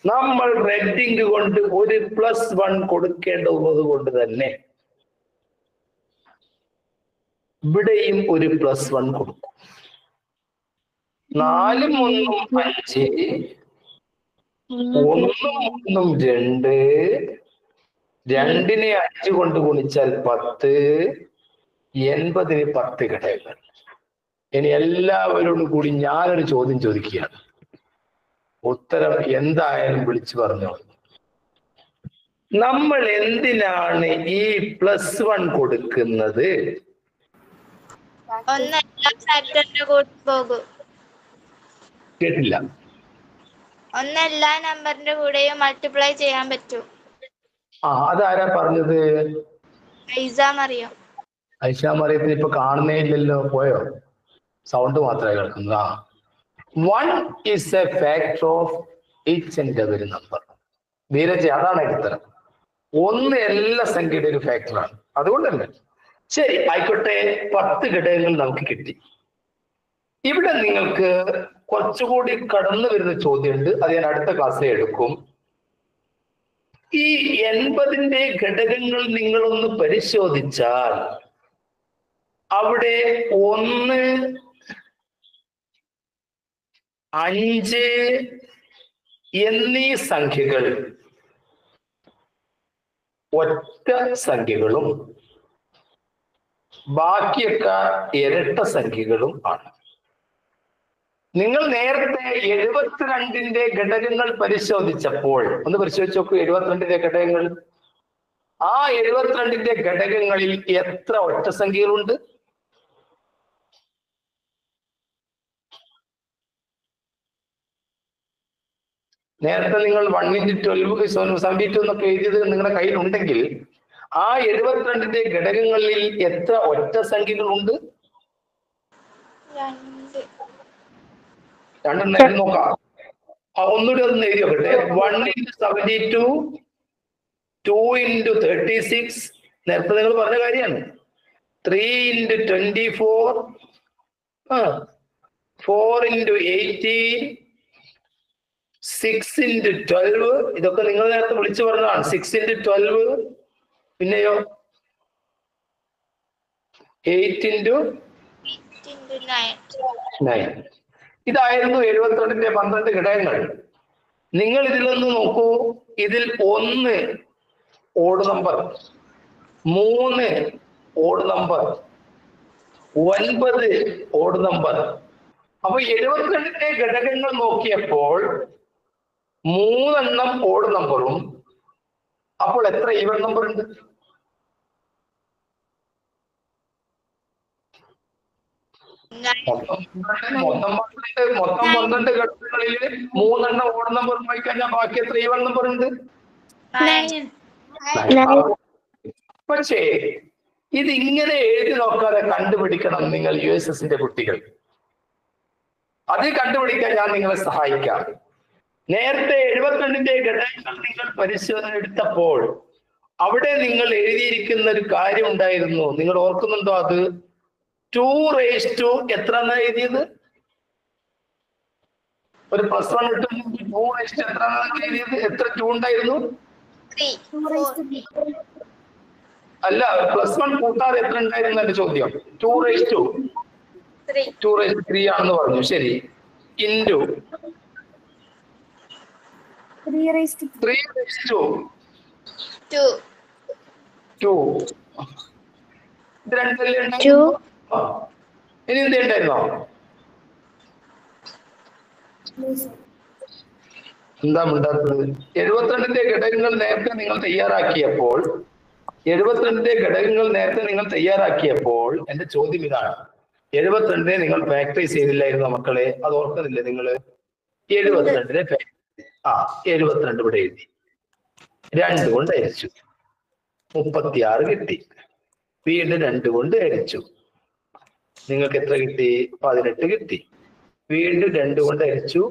നമ്മൾ റെഡിങ് കൊണ്ട് ഒരു +1 കൊടുക്കേണ്ടത് കൊണ്ട് തന്നെ ഇവിടെയും ഒരു +1 കൊടുക്കും. 4 3 5, 1 3 2, 2നെ 5 കൊണ്ട് ഗുണിച്ചാൽ 10, 80ന് 10 ഘടകങ്ങൾ. ഇനി എല്ലാവരോടും കൂടി ഞാനൊരു ചോദ്യം ചോദിക്കുകയാണ്. ഉത്തരം എന്തായാലും വിളിച്ചു പറഞ്ഞു. നമ്മൾ എന്തിനാണ് ഈ +1 കൊടുക്കുന്നത്? കേട്ടില്ല.
ഒന്ന് എല്ലാ നമ്പറിന്റെ കൂടെയും മൾട്ടിപ്ലൈ ചെയ്യാൻ പറ്റും.
അതാരാ പറഞ്ഞത്?
ഐസാമറിയം.
ഐഷാമറിയത്തിന് ഇപ്പൊ കാണുന്നേ ഇല്ലല്ലോ, പോയോ? സൗണ്ട് മാത്രമേ കേൾക്കുന്ന. 1 is a factor of each and every number. Dheeraj, അതാണ് ഉത്തരം. 1 എല്ലാ സംഖ്യയുടെ ഒരു ഫാക്ടറാണ്. അതുകൊണ്ടല്ലേ. ശരി, ആയിക്കോട്ടെ. 10 ഘടകങ്ങൾ നമുക്ക് കിട്ടി. ഇവിടെ നിങ്ങൾക്ക് കുറച്ചുകൂടി കടന്നു വരുന്ന ചോദ്യമുണ്ട്. അത് ഞാൻ അടുത്ത ക്ലാസ്സിൽ എടുക്കും. ഈ 80ന്റെ ഘടകങ്ങൾ നിങ്ങളൊന്ന് പരിശോധിച്ചാൽ അവിടെ 1, 5 എന്നീ സംഖ്യകൾ ഒറ്റ സംഖ്യകളും ബാക്കിയൊക്കെ ഇരട്ട സംഖ്യകളും ആണ്. നിങ്ങൾ നേരത്തെ 72ന്റെ ഘടകങ്ങൾ പരിശോധിച്ചപ്പോൾ ഒന്ന് പരിശോധിച്ച് നോക്കൂ. 72ന്റെ ഘടകങ്ങൾ, ആ 72ന്റെ ഘടകങ്ങളിൽ എത്ര ഒറ്റ സംഖ്യകളുണ്ട്? നേരത്തെ നിങ്ങൾ 1x12 72 എന്നൊക്കെ എഴുതിയത് നിങ്ങളുടെ കയ്യിലുണ്ടെങ്കിൽ ആ 72ന്റെ ഘടകങ്ങളിൽ എത്ര ഒറ്റ സംഖ്യകളുണ്ട്? രണ്ടെണ്ണം നോക്കാം. ഒന്നുകൂടി ഒന്ന് എഴുതി നോക്കട്ടെ. 1x72, 2x36, നേരത്തെ നിങ്ങൾ പറഞ്ഞ കാര്യമാണ്. 3x24, 4x18, 6x12. ഇതൊക്കെ നിങ്ങൾ നേരത്തെ വിളിച്ചു പറഞ്ഞതാണ്. 6x12, പിന്നെയോ 8x9. ഇതായിരുന്നു 72ന്റെ 12 ഘടകങ്ങൾ. നിങ്ങൾ ഇതിലൊന്ന് നോക്കൂ. ഇതിൽ 1 odd number, 3 odd number, 9 odd number. അപ്പൊ 72ന്റെ ഘടകങ്ങൾ നോക്കിയപ്പോൾ 3 ഓഡ് നമ്പറും, അപ്പോൾ എത്ര ഈവൻ നമ്പർ ഉണ്ട്? മൊത്തം 12 ഘടകങ്ങളിൽ 3 ഓഡ് നമ്പർ പോയി കഴിഞ്ഞാൽ ബാക്കി എത്ര ഈവൻ നമ്പർ ഉണ്ട്? പക്ഷേ ഇത് ഇങ്ങനെ എഴുതി നോക്കാതെ കണ്ടുപിടിക്കണം നിങ്ങൾ USSന്റെ കുട്ടികൾ. അത് കണ്ടുപിടിക്കാൻ ഞാൻ നിങ്ങളെ സഹായിക്കാം. നേരത്തെ 72ന്റെ ഘടകങ്ങൾ നിങ്ങൾ പരിശോധന എടുത്തപ്പോൾ അവിടെ നിങ്ങൾ എഴുതിയിരിക്കുന്ന ഒരു കാര്യം ഉണ്ടായിരുന്നു. നിങ്ങൾ ഓർക്കുന്നുണ്ടോ? അത് 2 എത്ര എന്നാ എഴുതിയത്? ഒരു +1 ഇട്ടുണ്ടെങ്കിൽ 2 എത്ര എഴുതിയത്? എത്ര 2 ഉണ്ടായിരുന്നു? അല്ല, +1 കൂട്ടാതെ എത്ര ഉണ്ടായിരുന്നു എന്റെ ചോദ്യം. 2 ആണെന്ന് പറഞ്ഞു. ശരി. ഇൻറ്റു 3 ഇത് രണ്ടല്ലേ ഉണ്ടായിരുന്നു? ഇനി എന്ത് ഉണ്ടായിരുന്നോ? എന്താ ഉണ്ടാക്കുന്നത്? 72ന്റെ ഘടകങ്ങൾ നേരത്തെ നിങ്ങൾ തയ്യാറാക്കിയപ്പോൾ എന്റെ ചോദ്യം ഇതാണ്. 72നെ നിങ്ങൾ ഫാക്ടറൈസ് ചെയ്തില്ലായിരുന്നു മക്കളെ? അത് ഓർക്കുന്നില്ലേ നിങ്ങൾ? 72നെ 72 ഇവിടെ എഴുതി, 2 കൊണ്ട് ഹരിച്ചു, 36 കിട്ടി. വീണ്ടും 2 കൊണ്ട് ഹരിച്ചു, നിങ്ങൾക്ക് എത്ര കിട്ടി? 18 കിട്ടി. വീണ്ടും 2 കൊണ്ട് ഹരിച്ചു,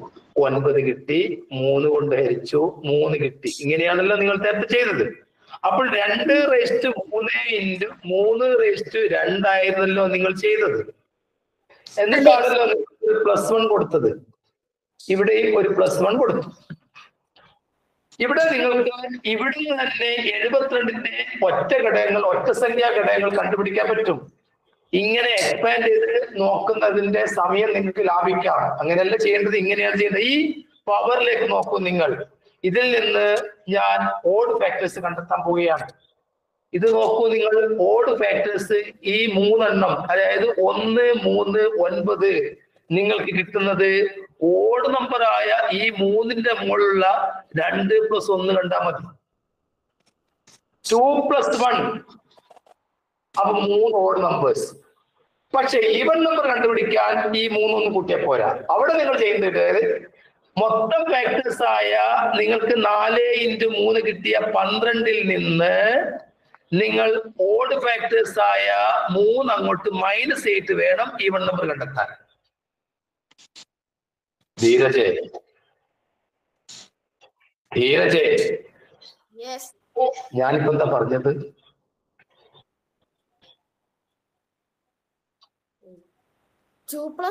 9 കിട്ടി. 3 കൊണ്ട് ഹരിച്ചു, 3 കിട്ടി. ഇങ്ങനെയാണല്ലോ നിങ്ങൾ നേരത്തെ ചെയ്തത്. അപ്പോൾ 2/3 × 3/2 ആയിരുന്നല്ലോ നിങ്ങൾ ചെയ്തത്. എന്നിട്ടാണല്ലോ ഒരു +1 കൊടുത്തത്. ഇവിടെയും ഒരു +1 കൊടുത്തു. ഇവിടെ നിങ്ങൾക്ക് ഇവിടുന്ന് തന്നെ 72ന്റെ ഒറ്റ സംഖ്യാ ഘടകങ്ങൾ കണ്ടുപിടിക്കാൻ പറ്റും. ഇങ്ങനെ എക്സ്പാൻഡ് ചെയ്ത് നോക്കുന്നതിന്റെ സമയം നിങ്ങൾക്ക് ലാഭിക്കാം. അങ്ങനെയല്ല ചെയ്യേണ്ടത്, ഇങ്ങനെയാണ് ചെയ്യേണ്ടത്. ഈ പവറിലേക്ക് നോക്കൂ നിങ്ങൾ. ഇതിൽ നിന്ന് ഞാൻ ഓഡ് ഫാക്ടേഴ്സ് കണ്ടെത്താൻ പോവുകയാണ്. ഇത് നോക്കൂ നിങ്ങൾ. ഓഡ് ഫാക്ടേഴ്സ് ഈ 3 അതായത് 1, 3, 9 നിങ്ങൾക്ക് കിട്ടുന്നത് ഓഡ് നമ്പറായ ഈ 3ന്റെ മുകളിലുള്ള 2 + 1 കണ്ടാൽ മതി. 2 + 1, അപ്പൊ 3 ഓഡ് നമ്പേഴ്സ്. പക്ഷെ ഈവൻ നമ്പർ കണ്ടുപിടിക്കാൻ ഈ 3 ഒന്നും കൂട്ടിയാൽ പോരാ. അവിടെ നിങ്ങൾ ചെയ്യുന്നത് മൊത്തം ഫാക്ടേഴ്സ് ആയ നിങ്ങൾക്ക് 4 × 3 കിട്ടിയ 12ൽ നിന്ന് നിങ്ങൾ ഓഡ് ഫാക്ടേഴ്സ് ആയ 3 അങ്ങോട്ട് -8 വേണം ഈവൻ നമ്പർ കണ്ടെത്താൻ. ധീരജേ, ഞാനിപ്പോ എന്താ പറഞ്ഞത്?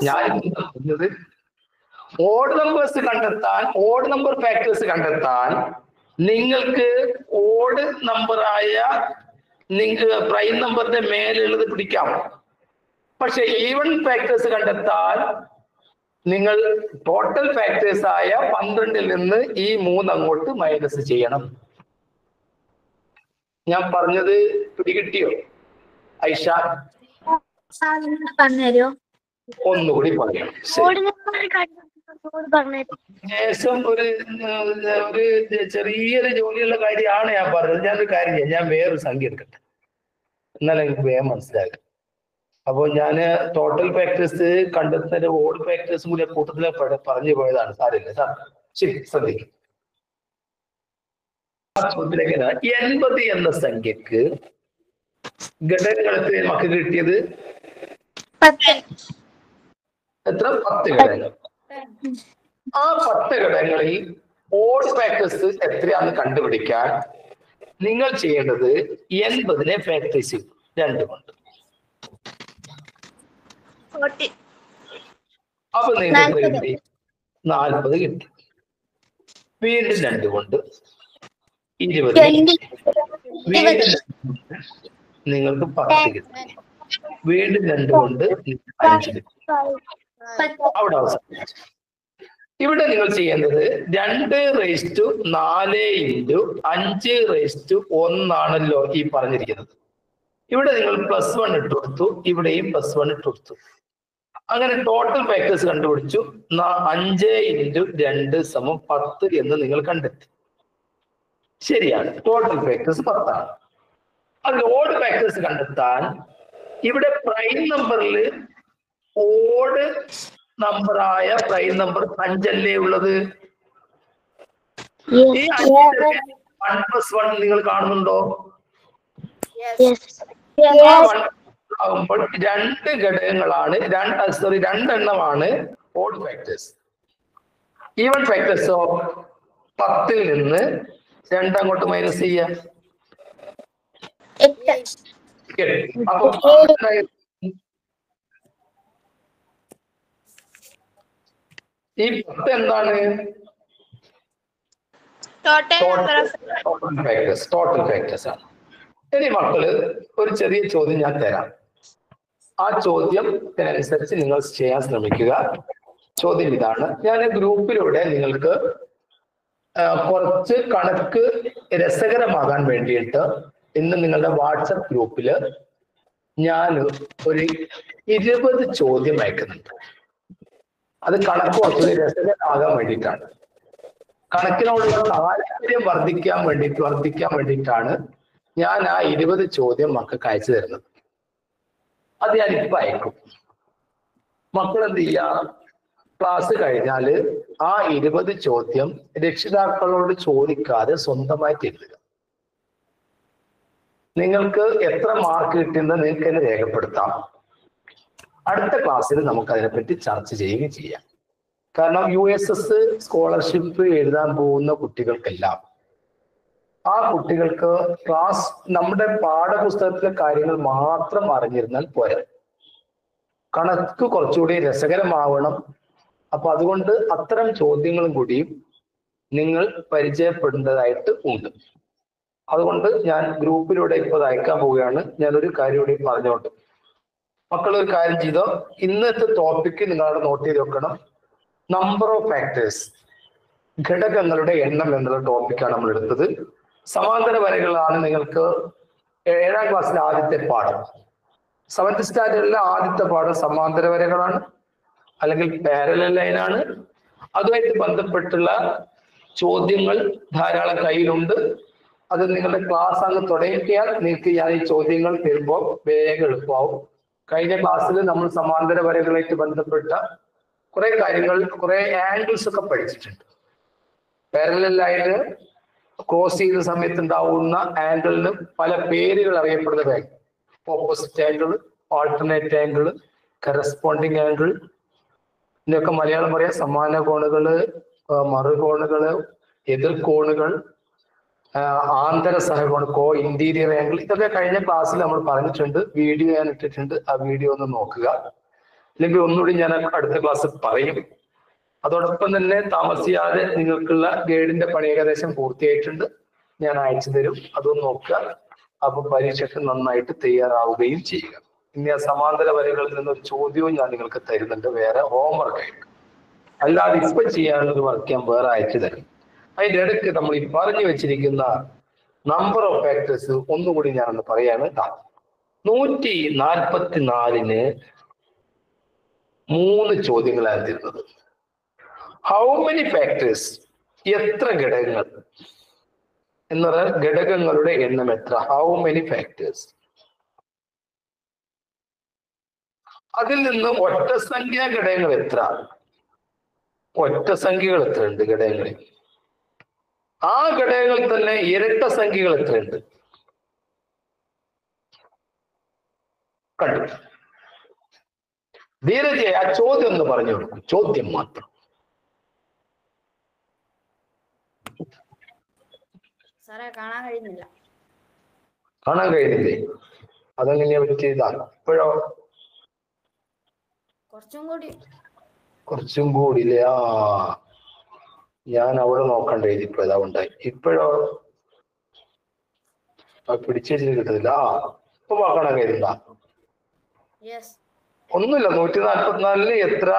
പറഞ്ഞത് ഓഡ് നമ്പേഴ്സ് കണ്ടെത്താൻ, ഓഡ് നമ്പർ ഫാക്ടേഴ്സ് കണ്ടെത്താൻ നിങ്ങൾക്ക് ഓഡ് നമ്പറായ നിങ്ങൾക്ക് പ്രൈം നമ്പറിന്റെ മേലുള്ളത് പിടിക്കാം. പക്ഷെ ഈവൻ ഫാക്ടേഴ്സ് കണ്ടെത്താൻ നിങ്ങൾ ടോട്ടൽ ഫാക്ടേഴ്സ് ആയ 12ൽ നിന്ന് ഈ 3 അങ്ങോട്ട് മൈനസ് ചെയ്യണം. ഞാൻ പറഞ്ഞത് പിടികിട്ടിയോ ഐഷ? ഒന്നുകൂടി പറയാം. ശേഷം ഒരു ചെറിയൊരു ജോലിയുള്ള കാര്യമാണ് ഞാൻ പറഞ്ഞത്. ഞാനൊരു കാര്യം ചെയ്യാം, ഞാൻ വേറൊരു സംഖ്യ എടുക്കട്ടെ, എന്നാലും എനിക്ക് വേഗം മനസ്സിലാകും. അപ്പോൾ ഞാൻ ടോട്ടൽ ഫാക്ടേഴ്സ് കണ്ടെത്തുന്ന ഓഡ് ഫാക്ടേഴ്സ് കൂടി കൂട്ടത്തിലെ പറഞ്ഞു പോയതാണ്. സാരമില്ല സാർ, ശരി ശ്രദ്ധിക്കും. ചോദ്യത്തിലേക്ക് 80 എന്ന സംഖ്യക്ക് ഘടകങ്ങൾ എത്ര നമുക്ക് കിട്ടിയത്? എത്ര? 10 ഘടകങ്ങൾ. ആ 10 ഘടകങ്ങളിൽ ഓഡ് ഫാക്ടേഴ്സ് എത്രയാണെന്ന് കണ്ടുപിടിക്കാൻ നിങ്ങൾ ചെയ്യേണ്ടത് 80നെ ഫാക്ടറൈസ് ചെയ്യും 2 കൊണ്ട്. അപ്പൊ നിങ്ങൾക്ക് കിട്ടി 40 കിട്ടി. വീണ്ടും 2 കൊണ്ട് 20. വീണ്ടും നിങ്ങൾക്ക് 10 കിട്ടി. വീണ്ടും 2 കൊണ്ട് 5 കിട്ടി. അവിടെ അവസാനിച്ചു. ഇവിടെ നിങ്ങൾ ചെയ്യേണ്ടത് 2⁴4 × 5⁻1 ഈ പറഞ്ഞിരിക്കുന്നത്. ഇവിടെ നിങ്ങൾ +1 ഇട്ട് കൊടുത്തു, ഇവിടെയും +1 ഇട്ട് കൊടുത്തു. അങ്ങനെ ടോട്ടൽ ഫാക്ടേഴ്സ് കണ്ടുപിടിച്ചു. 5 × 2 = 10 എന്ന് നിങ്ങൾ കണ്ടെത്തി. ശരിയാണ്, ടോട്ടൽ ഫാക്ടേഴ്സ് 10 ആണ്. അതിൽ ഓഡ് ഫാക്ടേഴ്സ് കണ്ടെത്താൻ ഇവിടെ പ്രൈം നമ്പറിൽ ഓഡ് നമ്പറായ പ്രൈം നമ്പർ 5 അല്ലേ ഉള്ളത്? ഈ 1 + 1 നിങ്ങൾ കാണുന്നുണ്ടോ? ആകുമ്പോൾ 2 ഘടകങ്ങളാണ്, 2 എണ്ണമാണ് ഓഡ് ഫാക്ടേഴ്സ്. ഈവൻ ഫാക്ടേഴ്സോ 10ൽ നിന്ന് 2 അങ്ങോട്ട് മൈനസ് ചെയ്യാം. അപ്പൊ ഈ 10 എന്താണ്? ടോട്ടൽ ഫാക്ടേഴ്സ് ആണ്. ഇനി മക്കള് ഒരു ചെറിയ ചോദ്യം ഞാൻ തരാം. ആ ചോദ്യത്തിനനുസരിച്ച് നിങ്ങൾ ചെയ്യാൻ ശ്രമിക്കുക. ചോദ്യം ഇതാണ്. ഞാൻ ഗ്രൂപ്പിലൂടെ നിങ്ങൾക്ക് കുറച്ച് കണക്ക് രസകരമാകാൻ വേണ്ടിയിട്ട് ഇന്ന് നിങ്ങളുടെ വാട്സപ്പ് ഗ്രൂപ്പില് ഞാൻ ഒരു 20 ചോദ്യം അയക്കുന്നുണ്ട്. അത് കണക്ക് കുറച്ച് രസകരമാകാൻ വേണ്ടിയിട്ടാണ്. കണക്കിനോടുള്ള താല്പര്യം വർദ്ധിക്കാൻ വേണ്ടിയിട്ടാണ് ഞാൻ ആ 20 ചോദ്യം മക്കൾക്ക് അയച്ചു തരുന്നത്. അത് ഞാനിപ്പോ അയക്കും. മക്കൾ എന്ത് ചെയ്യാ? ക്ലാസ് കഴിഞ്ഞാൽ ആ 20 ചോദ്യം രക്ഷിതാക്കളോട് ചോദിക്കാതെ സ്വന്തമായിട്ട് എഴുതുക. നിങ്ങൾക്ക് എത്ര മാർക്ക് കിട്ടുന്നത് നിങ്ങൾക്ക് തന്നെ രേഖപ്പെടുത്താം. അടുത്ത ക്ലാസ്സിൽ നമുക്ക് അതിനെപ്പറ്റി ചർച്ച ചെയ്യുകയും ചെയ്യാം. കാരണം USS സ്കോളർഷിപ്പ് എഴുതാൻ പോകുന്ന കുട്ടികൾക്കെല്ലാം ആ കുട്ടികൾക്ക് നമ്മുടെ പാഠപുസ്തകത്തിലെ കാര്യങ്ങൾ മാത്രം അറിഞ്ഞിരുന്നാൽ പോരാ, കണക്ക് കുറച്ചുകൂടി രസകരമാവണം. അപ്പൊ അതുകൊണ്ട് അത്തരം ചോദ്യങ്ങളും കൂടിയും നിങ്ങൾ പരിചയപ്പെടേണ്ടതായിട്ട് ഉണ്ട്. അതുകൊണ്ട് ഞാൻ ഗ്രൂപ്പിലൂടെ ഇപ്പോൾ അയക്കാൻ പോവുകയാണ്. ഞാനൊരു കാര്യം കൂടി പറഞ്ഞോട്ട്, മക്കളൊരു കാര്യം ചെയ്തോ, ഇന്നത്തെ ടോപ്പിക്ക് നിങ്ങളവിടെ നോട്ട് ചെയ്ത് വെക്കണം. നമ്പർ ഓഫ് ഫാക്ടേഴ്സ്, ഘടകങ്ങളുടെ എണ്ണം എന്നുള്ള ടോപ്പിക്കാണ് നമ്മൾ എടുത്തത്. സമാന്തര വരകളാണ് നിങ്ങൾക്ക് 7ാം ക്ലാസ്സിലെ ആദ്യത്തെ പാഠം. 7th സ്റ്റാൻഡേർഡിലെ ആദ്യത്തെ പാഠം സമാന്തര വരകളാണ്, അല്ലെങ്കിൽ പാരലൽ ലൈനാണ്. അതുമായിട്ട് ബന്ധപ്പെട്ടുള്ള ചോദ്യങ്ങൾ ധാരാളം കയ്യിലുണ്ട്. അത് നിങ്ങളുടെ ക്ലാസ് അങ്ങ് തുടങ്ങിയാൽ നിങ്ങൾക്ക് ഞാൻ ഈ ചോദ്യങ്ങൾ തരുമ്പോൾ വേഗം എളുപ്പമാവും. കഴിഞ്ഞ ക്ലാസ്സിൽ നമ്മൾ സമാന്തര വരകളായിട്ട് ബന്ധപ്പെട്ട കുറെ കാര്യങ്ങൾ, കുറെ ആംഗിൾസ് ഒക്കെ പഠിച്ചിട്ടുണ്ട്. പാരലൽ ലൈന് ക്രോസ് ചെയ്യുന്ന സമയത്ത് ഉണ്ടാവുന്ന ആംഗിളിന് പല പേരുകൾ അറിയപ്പെടുന്നതായി. Opposite angle, alternate angle, corresponding angle, ഇതിനൊക്കെ മലയാളം പറയാം സമാന കോണുകള്, മറുകോണുകള്, എതിർകോണുകൾ, ആന്തര സഹകോണ്, ഇന്റീരിയർ ആംഗിൾ. ഇതൊക്കെ കഴിഞ്ഞ ക്ലാസ്സിൽ നമ്മൾ പറഞ്ഞിട്ടുണ്ട്. വീഡിയോ ഞാൻ ഇട്ടിട്ടുണ്ട്, ആ വീഡിയോ ഒന്ന് നോക്കുക. അല്ലെങ്കിൽ ഒന്നുകൂടി ഞാൻ അടുത്ത ക്ലാസ്സിൽ പറയും. അതോടൊപ്പം തന്നെ താമസിയാതെ നിങ്ങൾക്കുള്ള ഗൈഡിന്റെ പണി ഏകദേശം പൂർത്തിയായിട്ടുണ്ട്, ഞാൻ അയച്ചു തരും. അതൊന്ന് നോക്കുക. അപ്പൊ പരീക്ഷയ്ക്ക് നന്നായിട്ട് തയ്യാറാവുകയും ചെയ്യുക. ഇനി ആ സമാന്തര വരകളിൽ നിന്നൊരു ചോദ്യവും ഞാൻ നിങ്ങൾക്ക് തരുന്നുണ്ട്, വേറെ ഹോംവർക്ക് ആയിട്ട്. അല്ലാതെ ഇപ്പൊ ചെയ്യാനുള്ളത് വർക്ക് ഞാൻ വേറെ അയച്ചു തരും. അതിന്റെ ഇടയ്ക്ക് നമ്മൾ ഈ പറഞ്ഞു വെച്ചിരിക്കുന്ന നമ്പർ ഓഫ് ഫാക്ടേഴ്സ് ഒന്നുകൂടി ഞാനൊന്ന് പറയാണ്. 144-ന് 3 ചോദ്യങ്ങളാണ് തരുന്നത്. ഹൗ മെനി ഫാക്ടേഴ്സ്, എത്ര ഘടകങ്ങൾ എന്ന് പറഞ്ഞാൽ ഘടകങ്ങളുടെ എണ്ണം എത്ര, ഹൗ മെനി ഫാക്ടേഴ്സ്. അതിൽ നിന്ന് ഒറ്റ സംഖ്യാ ഘടകങ്ങൾ എത്ര, ഒറ്റ സംഖ്യകൾ എത്ര ഉണ്ട് ഘടകങ്ങളിൽ. ആ ഘടകങ്ങളിൽ തന്നെ ഇരട്ട സംഖ്യകൾ എത്രയുണ്ട്? കണ്ടു. ധീരജെ ആ ചോദ്യം ഒന്ന് പറഞ്ഞു കൊടുക്കും. ചോദ്യം മാത്രം.
സാറേ കാണാൻ കഴിയുന്നില്ല.
കാണാൻ കഴിയുന്നില്ലേ? അതെങ്ങനെയാ പറ്റിയതാണ്? ഇപ്പോഴോ? കുറച്ചും കൂടി ഇല്ലേ? ആ, ഞാൻ അവിടെ നോക്കണ്ട ഇതിപ്പോ ഇതാ ഉണ്ടായി. ഇപ്പോഴോ? പിടിച്ചു വെച്ചിട്ട് കിട്ടുന്നില്ല. ആ, ഇപ്പൊ കാണാൻ കഴിയുന്നില്ല. ഒന്നുമില്ല. 144 എത്ര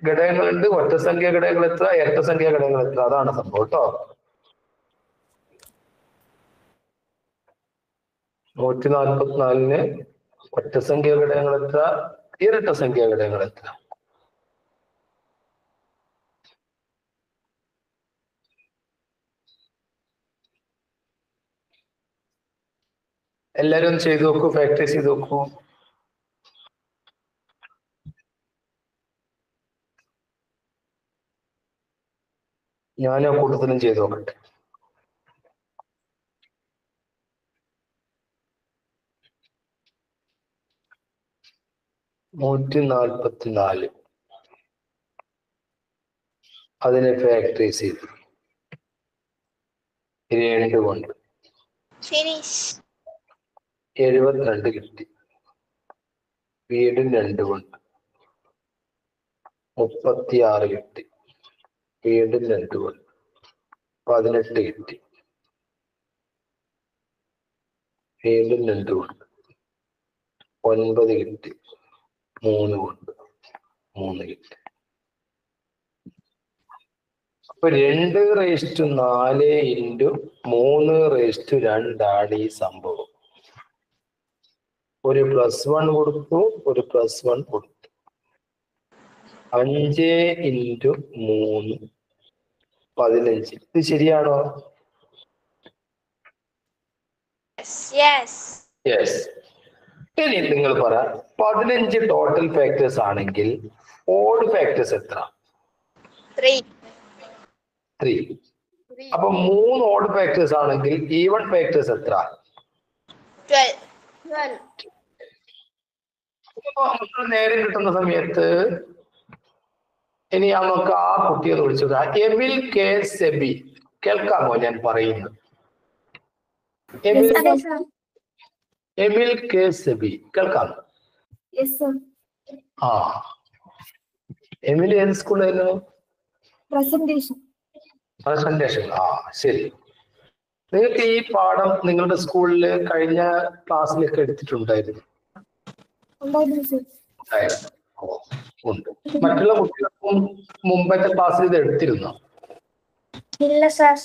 ഘടകങ്ങളുണ്ട്? ഒറ്റസംഖ്യ ഘടകങ്ങൾ എത്ര? ഇരട്ടസംഖ്യ ഘടകങ്ങൾ എത്ര? അതാണ് സംഭവം കേട്ടോ. 144 ഒറ്റസംഖ്യ ഘടകങ്ങൾ എത്ര? ഇരട്ടസംഖ്യ ഘടകങ്ങൾ എത്ര? എല്ലാരും ഒന്ന് ചെയ്തു നോക്കൂ. പ്രാക്ടീസ് ചെയ്ത് നോക്കൂ. ഞാൻ ആ കൂട്ടത്തിലും ചെയ്തു നോക്കട്ടെ. $144 അതിനെ ഫാക്ടറൈസ് ചെയ്തു 2 കൊണ്ട് 72 കിട്ടി. വീണ്ടും 2 കൊണ്ട് 36 കിട്ടി. വീണ്ടും 2 കൊണ്ട് 18 കിട്ടി. വീണ്ടും 2 കൊണ്ട് 9 കിട്ടി. 3 കൊണ്ട് 3 കിട്ടി. അപ്പൊ 2/4 ഇൻറ്റു 3/2 ഈ സംഭവം. ഒരു +1 കൊടുത്തു, ഒരു +1 കൊടുത്തു. 5 ഇൻറ്റു 3 15. ഇത് ശരിയാണോ? യെസ്. ഇനി നിങ്ങൾ പറ, 15 ടോട്ടൽ ഫാക്ടേഴ്സ് ആണെങ്കിൽ ഓഡ് ഫാക്ടേഴ്സ് എത്ര? 3. അപ്പൊ 3 ഓഡ് ഫാക്ടേഴ്സ് ആണെങ്കിൽ ഈവൺ ഫാക്ടേഴ്സ് എത്ര?
12.
നമുക്ക് നേരെ കിട്ടുന്ന സമയത്ത് ഇനി നമുക്ക് ആ കുട്ടിയെ വിളിച്ചു. എമിൽ കെ സെബി, കേൾക്കാമോ ഞാൻ പറയുന്നത്? എമിൽ കെ സെബി കേൾക്കാമോ? ആ, എമിൽ ഏത് സ്കൂളായിരുന്നു? പ്രസന്റേഷൻ. ആ, ശരി. നിങ്ങൾക്ക് ഈ പാഠം നിങ്ങളുടെ സ്കൂളിൽ കഴിഞ്ഞ ക്ലാസ്സിലൊക്കെ എടുത്തിട്ടുണ്ടായിരുന്നു? ഉണ്ട്. മറ്റുള്ള കുട്ടികൾക്കും മുമ്പത്തെ ക്ലാസ്സിൽ ഇത് എടുത്തിരുന്നോ?
ഇല്ല സാർ.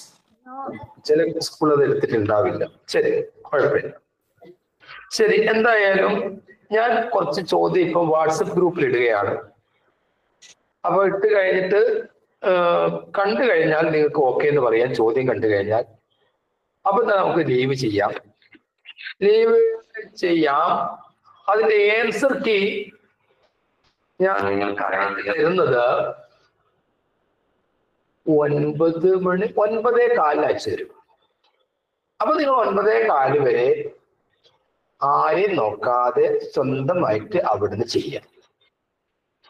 ചില സ്കൂൾ അത് എടുത്തിട്ടുണ്ടാവില്ല. ശരി, കുഴപ്പമില്ല. ശരി, എന്തായാലും ഞാൻ കുറച്ച് ചോദ്യം ഇപ്പൊ വാട്സപ്പ് ഗ്രൂപ്പിൽ ഇടുകയാണ്. അപ്പൊ ഇട്ട് കഴിഞ്ഞിട്ട് കണ്ടു കഴിഞ്ഞാൽ നിങ്ങൾക്ക് ഓക്കെ എന്ന് പറയാം. ചോദ്യം കണ്ടു കഴിഞ്ഞാൽ അപ്പൊ നമുക്ക് ലീവ് ചെയ്യാം. അതിന്റെ ആൻസർ കീ ഞാൻ നിങ്ങൾക്ക് തരുന്നത് 9:45 അയച്ചു തരും. അപ്പൊ നിങ്ങൾ 9:15 വരെ ആരെയും നോക്കാതെ സ്വന്തമായിട്ട് അവിടുന്ന് ചെയ്യാം.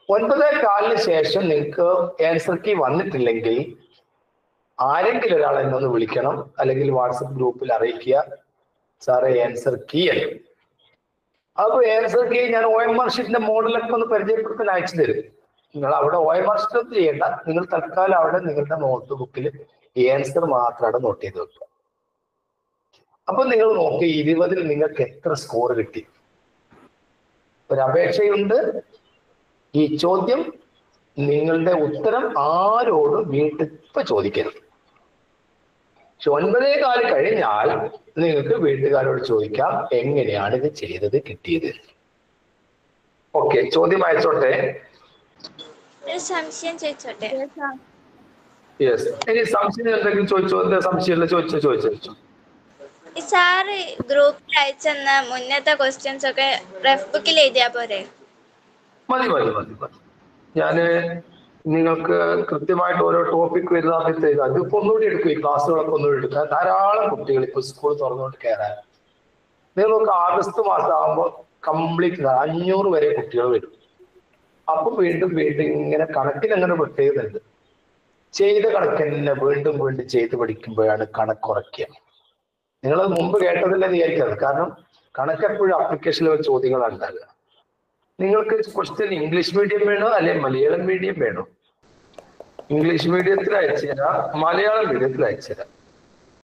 9:15 ശേഷം നിങ്ങൾക്ക് ആൻസർ കീ വന്നിട്ടില്ലെങ്കിൽ ആരെങ്കിലും ഒരാൾ എന്നൊന്ന് വിളിക്കണം, അല്ലെങ്കിൽ വാട്സപ്പ് ഗ്രൂപ്പിൽ അറിയിക്കുക, സാറേ ആൻസർ കീ അല്ല. അപ്പൊ ആൻസർ കീ ഞാൻ OMR ഷീറ്റിന്റെ മോഡലൊക്കെ ഒന്ന് പരിചയപ്പെടുത്താൻ അയച്ചു തരും. നിങ്ങൾ അവിടെ OMR ഷീറ്റ് ഒന്നും ചെയ്യേണ്ട. നിങ്ങൾ തൽക്കാലം അവിടെ നിങ്ങളുടെ നോട്ട് ബുക്കിൽ ആൻസർ മാത്രമാണ് നോട്ട് ചെയ്ത് വെക്കുക. അപ്പൊ നിങ്ങൾ നോക്കി 20-ൽ നിങ്ങൾക്ക് എത്ര സ്കോർ കിട്ടി. ഒരു അപേക്ഷയുണ്ട്. ഈ ചോദ്യം നിങ്ങളുടെ ഉത്തരം ആരോടും വീട്ടിൽ ഇപ്പൊ ചോദിക്കരുത്. 9:15 കഴിഞ്ഞാൽ നിങ്ങൾക്ക് വീട്ടുകാരോട് ചോദിക്കാം എങ്ങനെയാണ് ഇത് ചെയ്തത്, കിട്ടിയത്. ഓക്കെ, ചോദ്യം അയച്ചോട്ടെ.
സംശയം ചോദിച്ചോട്ടെ?
യെസ്. ഇനി സംശയം എന്തെങ്കിലും ചോദിച്ചോ? സംശയമില്ല, ചോദിച്ചോ.
സാറ് ഗ്രൂപ്പിൽ അയച്ചെന്ന മുന്നത്തെ ക്വസ്റ്റ്യൻസ് ഒക്കെ റഫ് ബുക്കിൽ എഴുതിയാ പോരെ?
മതി. ഞാന് നിങ്ങൾക്ക് കൃത്യമായിട്ട് ഓരോ ടോപ്പിക് വരുന്ന സമയത്ത് അതിപ്പോ ഒന്നുകൂടി എടുക്കും. ഈ ക്ലാസ്സുകളൊക്കെ ഒന്നുകൂടി എടുക്കുക. ധാരാളം കുട്ടികൾ ഇപ്പൊ സ്കൂൾ തുറന്നുകൊണ്ട് കയറാൻ. നിങ്ങൾക്ക് ആഗസ്റ്റ് മാസം ആകുമ്പോൾ കംപ്ലീറ്റ് 500 വരെ കുട്ടികൾ വരും. അപ്പൊ വീണ്ടും വീണ്ടും ഇങ്ങനെ കണക്കിന് അങ്ങനെ പ്രത്യേകതയുണ്ട്. ചെയ്ത കണക്ക് തന്നെ വീണ്ടും വീണ്ടും ചെയ്ത് പഠിക്കുമ്പോഴാണ് കണക്കുറയ്ക്കുക. നിങ്ങളത് മുമ്പ് കേട്ടതില്ലെന്ന് വിചാരിക്കുന്നത്. കാരണം കണക്ക് എപ്പോഴും ആപ്ലിക്കേഷൻ ലെവൽ ചോദ്യങ്ങളാണ് ഉണ്ടാകുക. നിങ്ങൾക്ക് ക്വസ്റ്റ്യൻ ഇംഗ്ലീഷ് മീഡിയം വേണോ അല്ലെങ്കിൽ മലയാളം മീഡിയം വേണോ? ഇംഗ്ലീഷ് മീഡിയത്തിൽ അയച്ചുതരാം, മലയാളം മീഡിയത്തിൽ അയച്ചുതരാം.